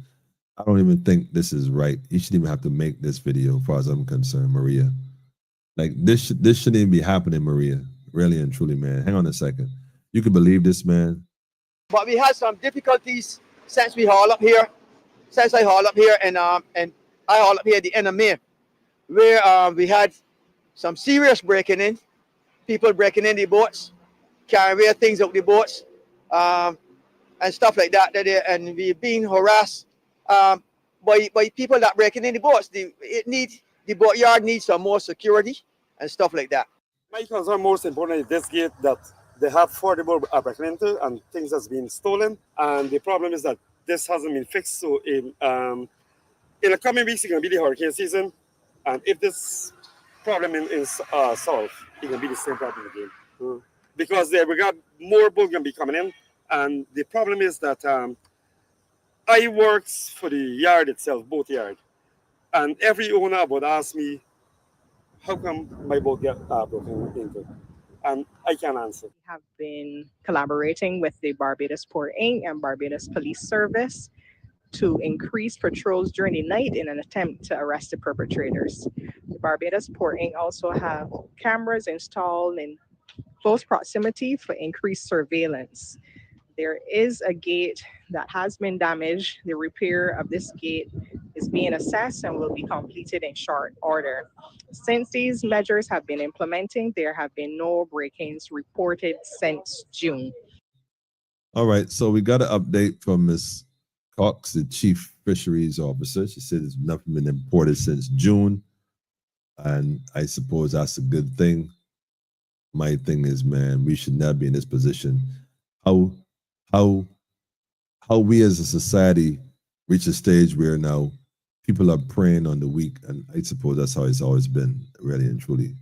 B: I don't even think this is right. You shouldn't even have to make this video, as far as I'm concerned, Maria. Like, this shouldn't even be happening, Maria. Really and truly, man. Hang on a second. You can believe this, man.
R: But we had some difficulties since we haul up here. Since I haul up here and I haul up here at the end of May, where we had some serious breaking in. People breaking in the boats, carrying away things out the boats, and stuff like that. And we've been harassed by people that breaking in the boats. The boatyard needs some more security and stuff like that.
S: My concern most important is this gate that they have affordable breaking into and things has been stolen. And the problem is that this hasn't been fixed. So in the coming weeks, it's going to be the hurricane season. And if this problem is solved, it can be the same problem again. Because we got more boats going to be coming in. And the problem is that I works for the yard itself, boat yard. And every owner would ask me, how come my boat get broken into? And I can't answer.
T: We have been collaborating with the Barbados Port Inc. and Barbados Police Service to increase patrols during the night in an attempt to arrest the perpetrators. The Barbados Port Inc. also have cameras installed in close proximity for increased surveillance. There is a gate that has been damaged. The repair of this gate is being assessed and will be completed in short order. Since these measures have been implementing, there have been no break-ins reported since June.
B: All right, so we got an update from Ms. Cox, the Chief Fisheries Officer. She said there's nothing been imported since June, and I suppose that's a good thing. My thing is, man, we should not be in this position. How we as a society reach a stage where now people are preying on the weak, and I suppose that's how it's always been, really and truly.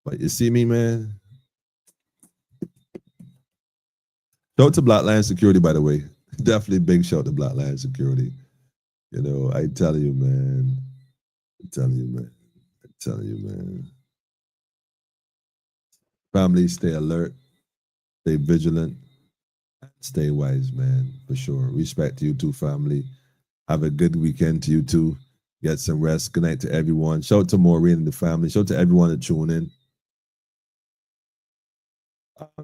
B: But you see me, man. Shout out to Black Land Security, by the way. Definitely big shout out to Black Land Security. You know, I tell you, man. Family, stay alert, stay vigilant, stay wise, man, for sure. Respect to you too, family. Have a good weekend to you too. Get some rest. Good night to everyone. Shout out to Maureen and the family. Shout out to everyone that tuned in.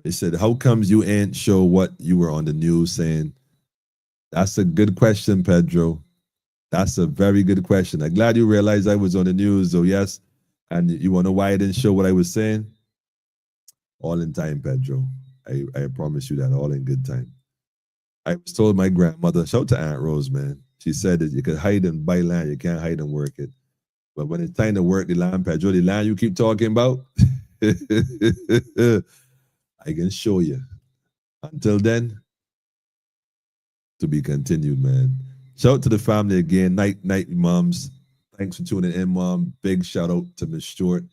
B: He said, how comes you ain't show what you were on the news saying? That's a good question, Pedro. That's a very good question. I'm glad you realized I was on the news, though, yes. And you want to know why I didn't show what I was saying? All in time, Pedro. I promise you that, all in good time. I was told my grandmother, shout out to Aunt Rose, man. She said that you could hide and buy land, you can't hide and work it. But when it's time to work the land, Pedro, the land you keep talking about, I can show you. Until then, to be continued, man. Shout out to the family again. Night, moms. Thanks for tuning in, Mom. Big shout out to Miss Short.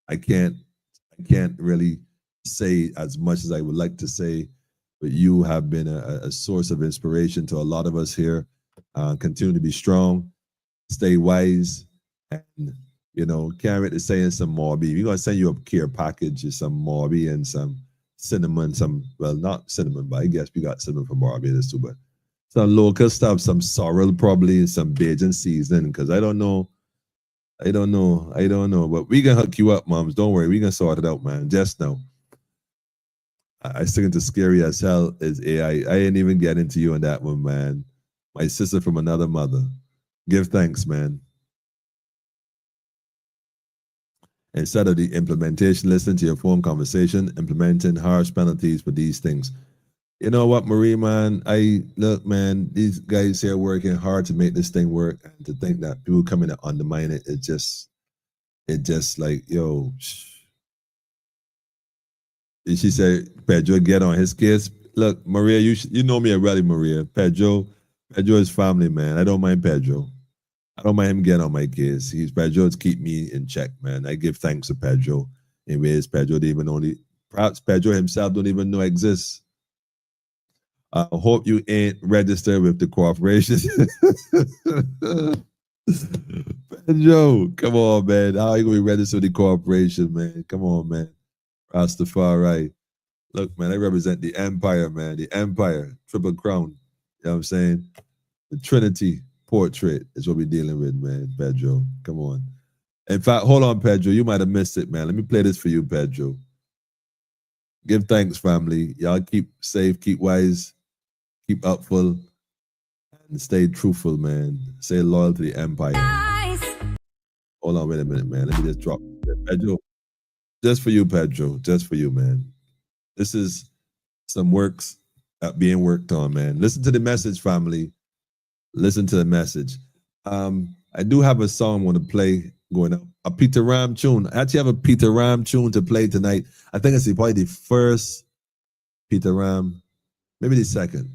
B: I can't really say as much as I would like to say, but you have been a source of inspiration to a lot of us here. Continue to be strong, stay wise, and You know, can't wait to say some more beef. We're gonna send you a care package of some more beef and some cinnamon, not cinnamon, but I guess we got cinnamon from Barbados too, but some local stuff, some sorrel probably, some Bajan seasoning, because I don't know, but we can hook you up, moms. Don't worry, we can sort it out, man. Just know. I stick into scary as hell is AI. I ain't even get into you on that one, man. My sister from another mother. Give thanks, man. Instead of the implementation, listen to your phone conversation, implementing harsh penalties for these things. You know what, Marie, man? Look, man, these guys here working hard to make this thing work, and to think that people come in and undermine it, it just like, yo. She said, Pedro, get on his case. Look, Maria, you know me already, Maria. Pedro is family, man. I don't mind Pedro. I don't mind him getting on my case. Pedro to keep me in check, man. I give thanks to Pedro. In ways Pedro perhaps Pedro himself don't even know exists. I hope you ain't registered with the corporation. Pedro, come on, man. How are you going to be registered with the corporation, man? Come on, man. Rastafari. Look, man, I represent the empire, man. The empire, triple crown. You know what I'm saying? The Trinity portrait is what we're dealing with, man. Pedro, come on. In fact, hold on, Pedro. You might have missed it, man. Let me play this for you, Pedro. Give thanks, family. Y'all keep safe, keep wise, keep upful, and stay truthful, man. Stay loyal to the empire. Hold on, wait a minute, man. Let me just drop it. Pedro. Just for you, Pedro. Just for you, man. This is some works being worked on, man. Listen to the message, family. Listen to the message. I do have a song I want to play going up. A Peter Ram tune. I actually have a Peter Ram tune to play tonight. I think it's probably the first Peter Ram, maybe the second.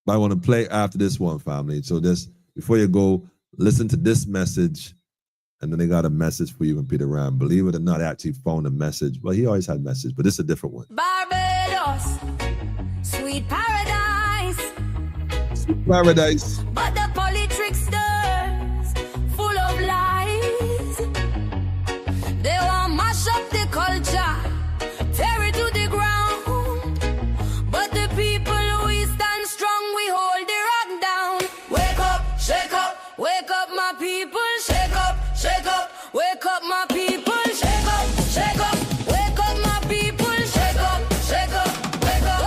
B: But I want to play after this one, family. So before you go, listen to this message. And then they got a message for you from Peter Ram. Believe it or not, I actually found a message. Well, he always had message, but this is a different one.
A: Barbados, sweet paradise.
B: Sweet paradise.
A: But the politricksters, full of lies. They want mash up the culture, tear it to the ground. But the people who stand strong, we hold the rock down. Wake up, shake up, wake up, my people, shake up. Shake up, wake up, my people. Shake up, shake up, wake up, my people. Shake up, shake up, wake up.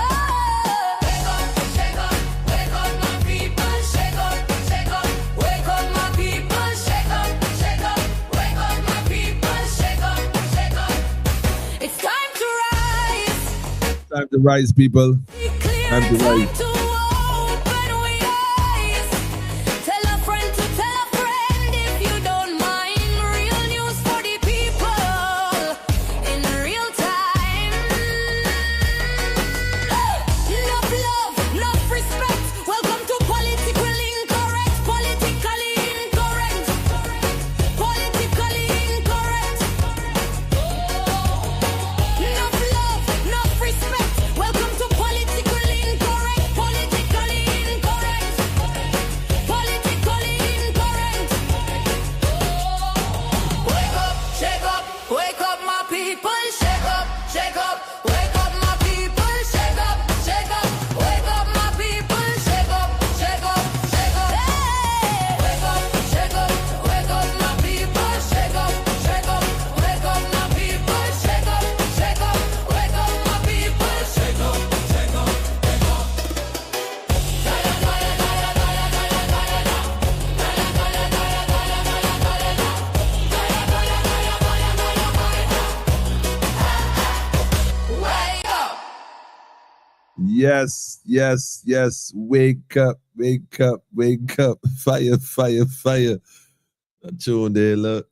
A: Wake up, shake up, wake up, my people. Shake up, shake up, wake up, my people. Shake up, shake up, wake up, my people. Shake up, shake up. It's time to rise.
B: Time to rise, people. Time to rise. Yes. Wake up. Fire. That tune there, look.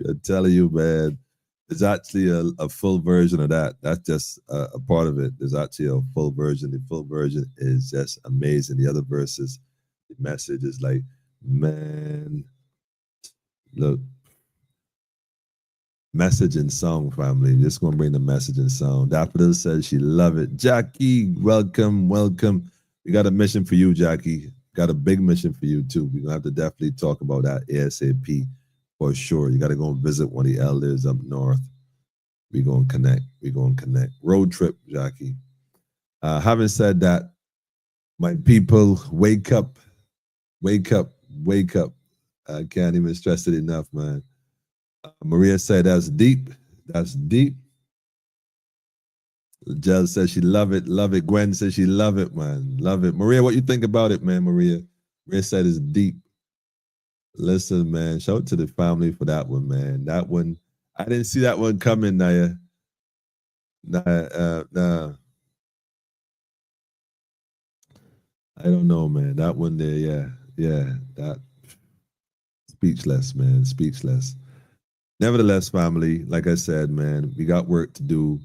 B: I'm telling you, man. There's actually a full version of that. That's just a part of it. There's actually a full version. The full version is just amazing. The other verses, the message is like, man, look. Message and song, family. Just gonna bring the message and song. Daffodil says she love it. Jackie, welcome. We got a mission for you, Jackie. Got a big mission for you too. We're gonna have to definitely talk about that ASAP. for sure. You got to go and visit one of the elders up north. We gonna connect. We gonna connect. Road trip, Jackie. Having said that, my people, wake up, wake up, wake up. I can't even stress it enough, man. Maria said that's deep. That's deep. Jill says she love it, love it. Gwen says she love it, man. Love it. Maria, what you think about it, man, Maria? Maria said it's deep. Listen, man, shout out to the family for that one, man. That one, I didn't see that one coming, Naya. Nah. I don't know, man. That one there, yeah. That speechless, man. Speechless. Nevertheless, family, like I said, man, we got work to do.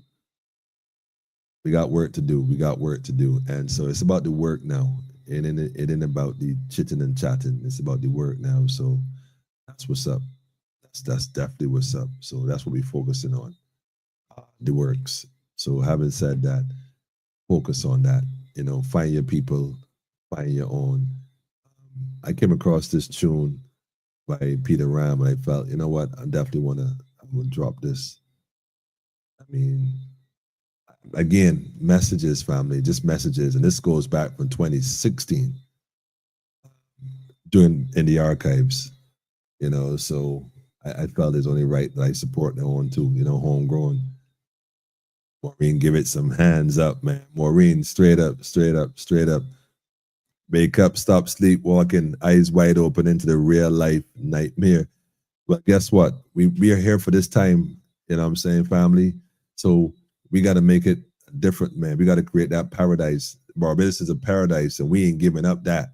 B: We got work to do. We got work to do. And so it's about the work now. It ain't about the chitting and chatting. It's about the work now. So that's what's up. That's definitely what's up. So that's what we're focusing on. The works. So having said that, focus on that. You know, find your people, find your own. I came across this tune by Peter Ram, and I felt, you know what, I definitely I'm gonna drop this. I mean, again, messages, family, just messages, and this goes back from 2016, in the archives, you know. So I felt it's only right that I support their own too, you know, homegrown. Maureen, give it some hands up, man. Maureen, straight up. Wake up, stop sleepwalking, eyes wide open into the real life nightmare. But guess what? We are here for this time, you know what I'm saying, family? So we got to make it different, man. We got to create that paradise. Barbados is a paradise, and we ain't giving up that.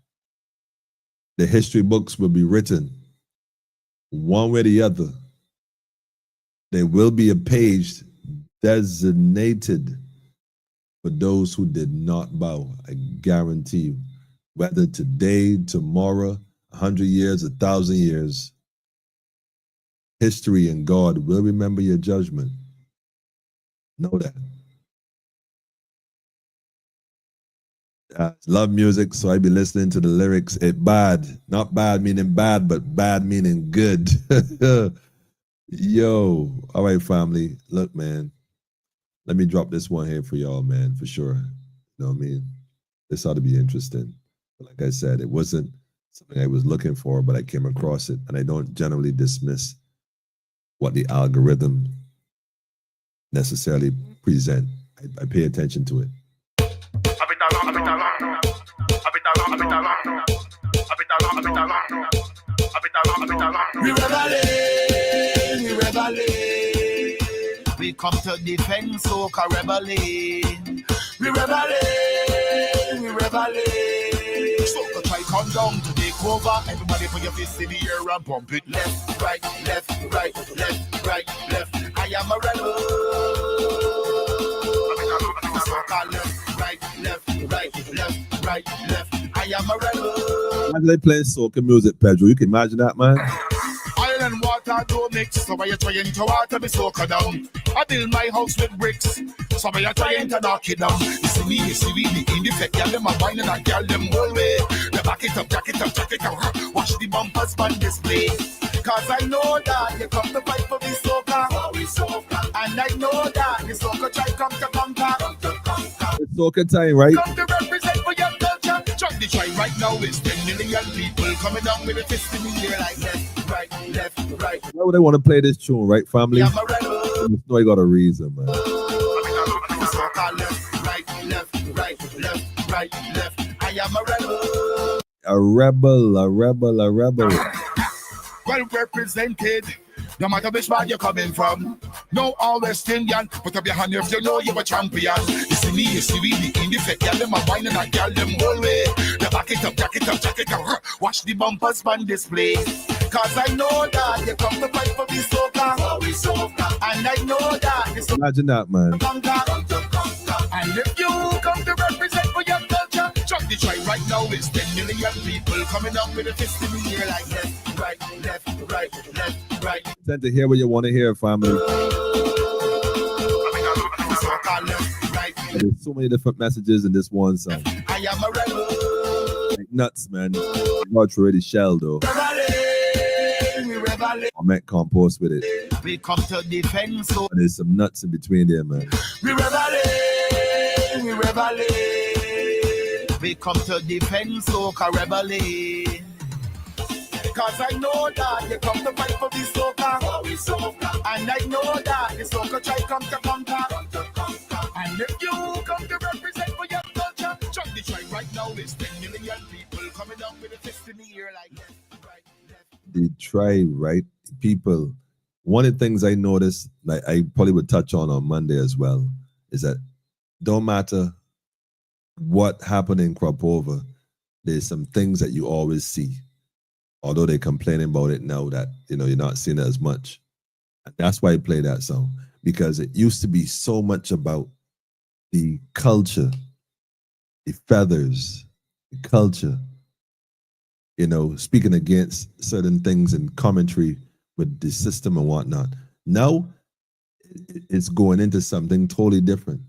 B: The history books will be written one way or the other. There will be a page designated for those who did not bow. I guarantee you. Whether today, tomorrow, 100 years, 1,000 years, history and God will remember your judgment. Know that. Love music, so I be listening to the lyrics. It bad, not bad meaning bad, but bad meaning good. Yo, all right, family. Look, man, let me drop this one here for y'all, man, for sure. You know what I mean? This ought to be interesting. But like I said, it wasn't something I was looking for, but I came across it, and I don't generally dismiss what the algorithm necessarily present. I pay attention to it.
U: We come to defend soca rebelling. We rebelling. Soca try come down to take over. Everybody put your fist in the air and pump it left, right, left, right, left, right, left. I am a rebel. Soca left, right, right, left. I am a rebel.
B: Imagine they playing soca music, Pedro. You can imagine that, man.
U: Oil and water don't mix, so why you trying to water me soca down? I build my house with bricks, so why you trying to knock it down? You see me in the fact, girl them a wine and a girl them whole way. They back it up, jack it up, watch the bumpers on display. Cause I know that you come to fight for me soca, and I know that the soca try come to conquer.
B: It's soca time, right?
U: Come to represent for your culture. Try the try right now, it's 10 million people coming down with a fist in the air like left, right.
B: Why would they want to play this tune, right, family?
U: I'm a rebel.
B: You know you got a reason, man.
U: Soca left, right, left. I am a rebel.
B: A rebel.
U: Well represented. No matter which part you're coming from. No all West Indian. Put up your hand if you know you're a champion. You see me in the fact. Girl them a wine and a girl them whole way. They back it up, jack it up. Watch the bumpers on display. Cause I know that you come to fight for me soca. And I know that it's
B: Imagine that, man.
U: and if you come to represent for your culture, drop the try right now. It's 10 million people coming up with a fist in the air like left, right.
B: Tend to hear what you want to hear, family. There's so many different messages in this one song.
U: I am a rebel.
B: Like nuts, man. Much already shelled though.
U: Rebelling.
B: make compost with it.
U: We come to defend, so
B: And there's some nuts in between there, man.
U: we rebel. We come to defend, so rebelling. Cause I know that they come to fight for the soca. And I know that the soca try come to conquer. And if you come to represent for your culture, check the try right now. There's 10 million people coming up with a fist in the air like that.
B: The tribe, right? People, one of the things I noticed, like I probably would touch on Monday as well, is that don't matter what happened in Cropova, there's some things that you always see. Although they're complaining about it now that, you're not seeing it as much. And that's why I play that song, because it used to be so much about the culture, the feathers, the culture, speaking against certain things and commentary with the system and whatnot. Now, it's going into something totally different.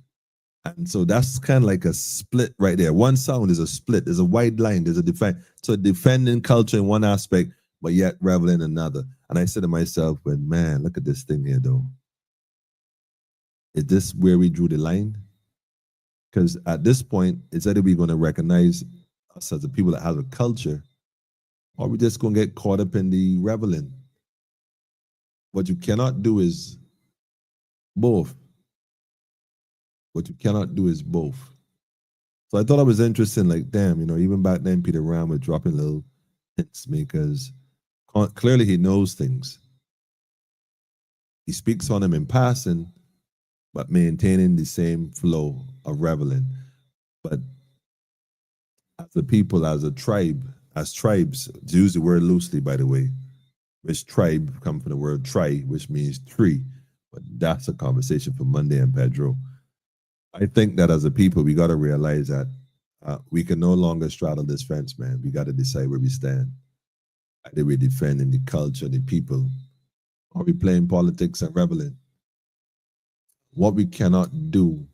B: And so that's kind of like a split right there. One sound is a split. There's a wide line. There's a defend. So defending culture in one aspect, but yet reveling in another. And I said to myself, well, man, look at this thing here, though. Is this where we drew the line? Because at this point, it's either we're going to recognize us as the people that have a culture, or we're just going to get caught up in the reveling. What you cannot do is both. What you cannot do is both. So I thought it was interesting, like, damn, even back then, Peter Ram was dropping little hints because clearly he knows things. He speaks on them in passing, but maintaining the same flow of reveling. But as a people, as a tribe, as tribes, to use the word loosely, by the way, which tribe come from the word tri, which means tree. But that's a conversation for Monday and Pedro. I think that as a people, we got to realize that we can no longer straddle this fence, man. We got to decide where we stand. Either we're defending the culture, the people, or we playing politics and reveling. What we cannot do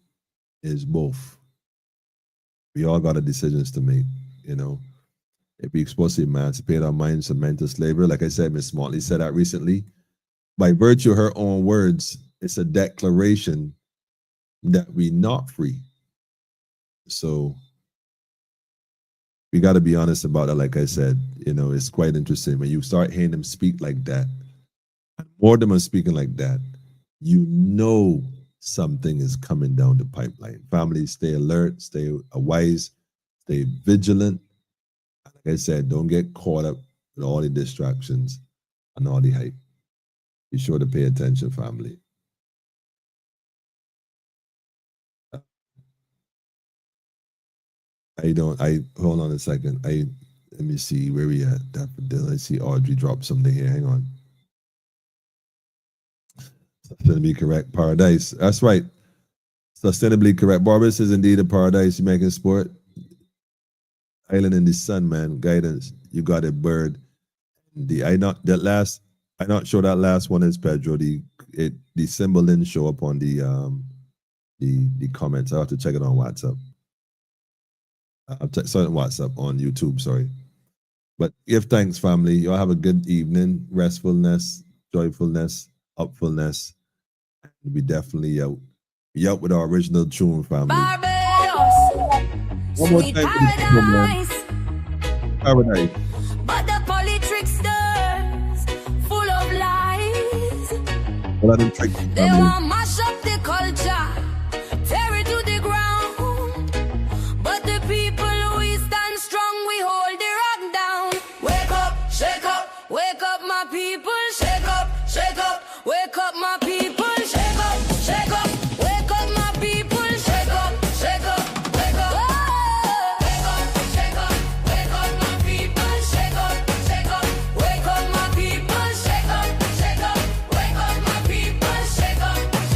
B: is both. We all got decisions to make, If we're supposed to emancipate our minds from mental slavery, like I said, Miss Motley said that recently, by virtue of her own words, it's a declaration that we're not free. So we got to be honest about it. Like I said, it's quite interesting when you start hearing them speak like that. More of them are speaking like that. Something is coming down the pipeline. Families, stay alert, stay wise, stay vigilant. Like I said, don't get caught up with all the distractions and all the hype. Be sure to pay attention, family. Hold on a second. Let me see where we at. I see Audrey drop something here. Hang on. Sustainably correct. Paradise. That's right. Sustainably correct. Barbados is indeed a paradise. Jamaican sport. Island in the sun, man. Guidance. You got a bird. I not sure that last one is Pedro. The symbol didn't show up on the comments. I have to check it on WhatsApp. Sorry, WhatsApp on YouTube, sorry. But give thanks, family. Y'all have a good evening. Restfulness, joyfulness, upfulness. And we definitely out. We out with our original tune, family.
A: Barbados,
B: One more
A: sweet
B: time.
A: paradise.
B: Paradise.
A: But the tricksters, full of lies.
B: What are them tricks,
A: They
B: family?
A: want mash up the culture, tear it to the ground. But the people we stand strong, we hold the rock down. Wake up my people, shake up, wake up my people, shake up, wake up my people, shake up, wake up. Shake up, wake up my people, shake up, wake up my people, shake up, wake up my people, shake up.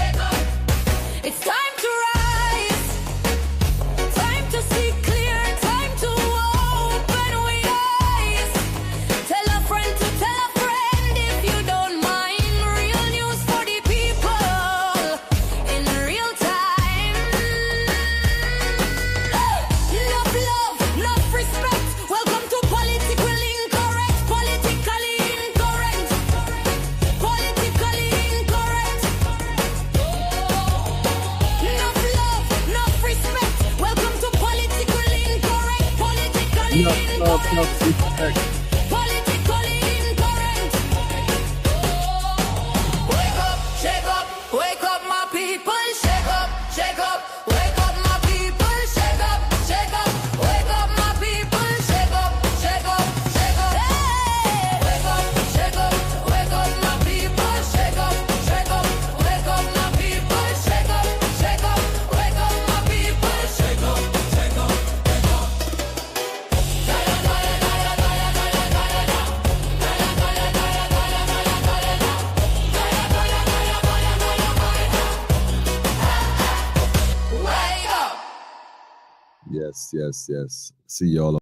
A: politically incorrect. Wake up, shake up, wake up my people, shake up, wake up my people, shake up, wake up my people, shake up, shake up. Hey! Wake up, shake up, wake up my people, shake up, wake up my people, shake up, wake up my people, shake up, wake up.
B: Yes. See y'all.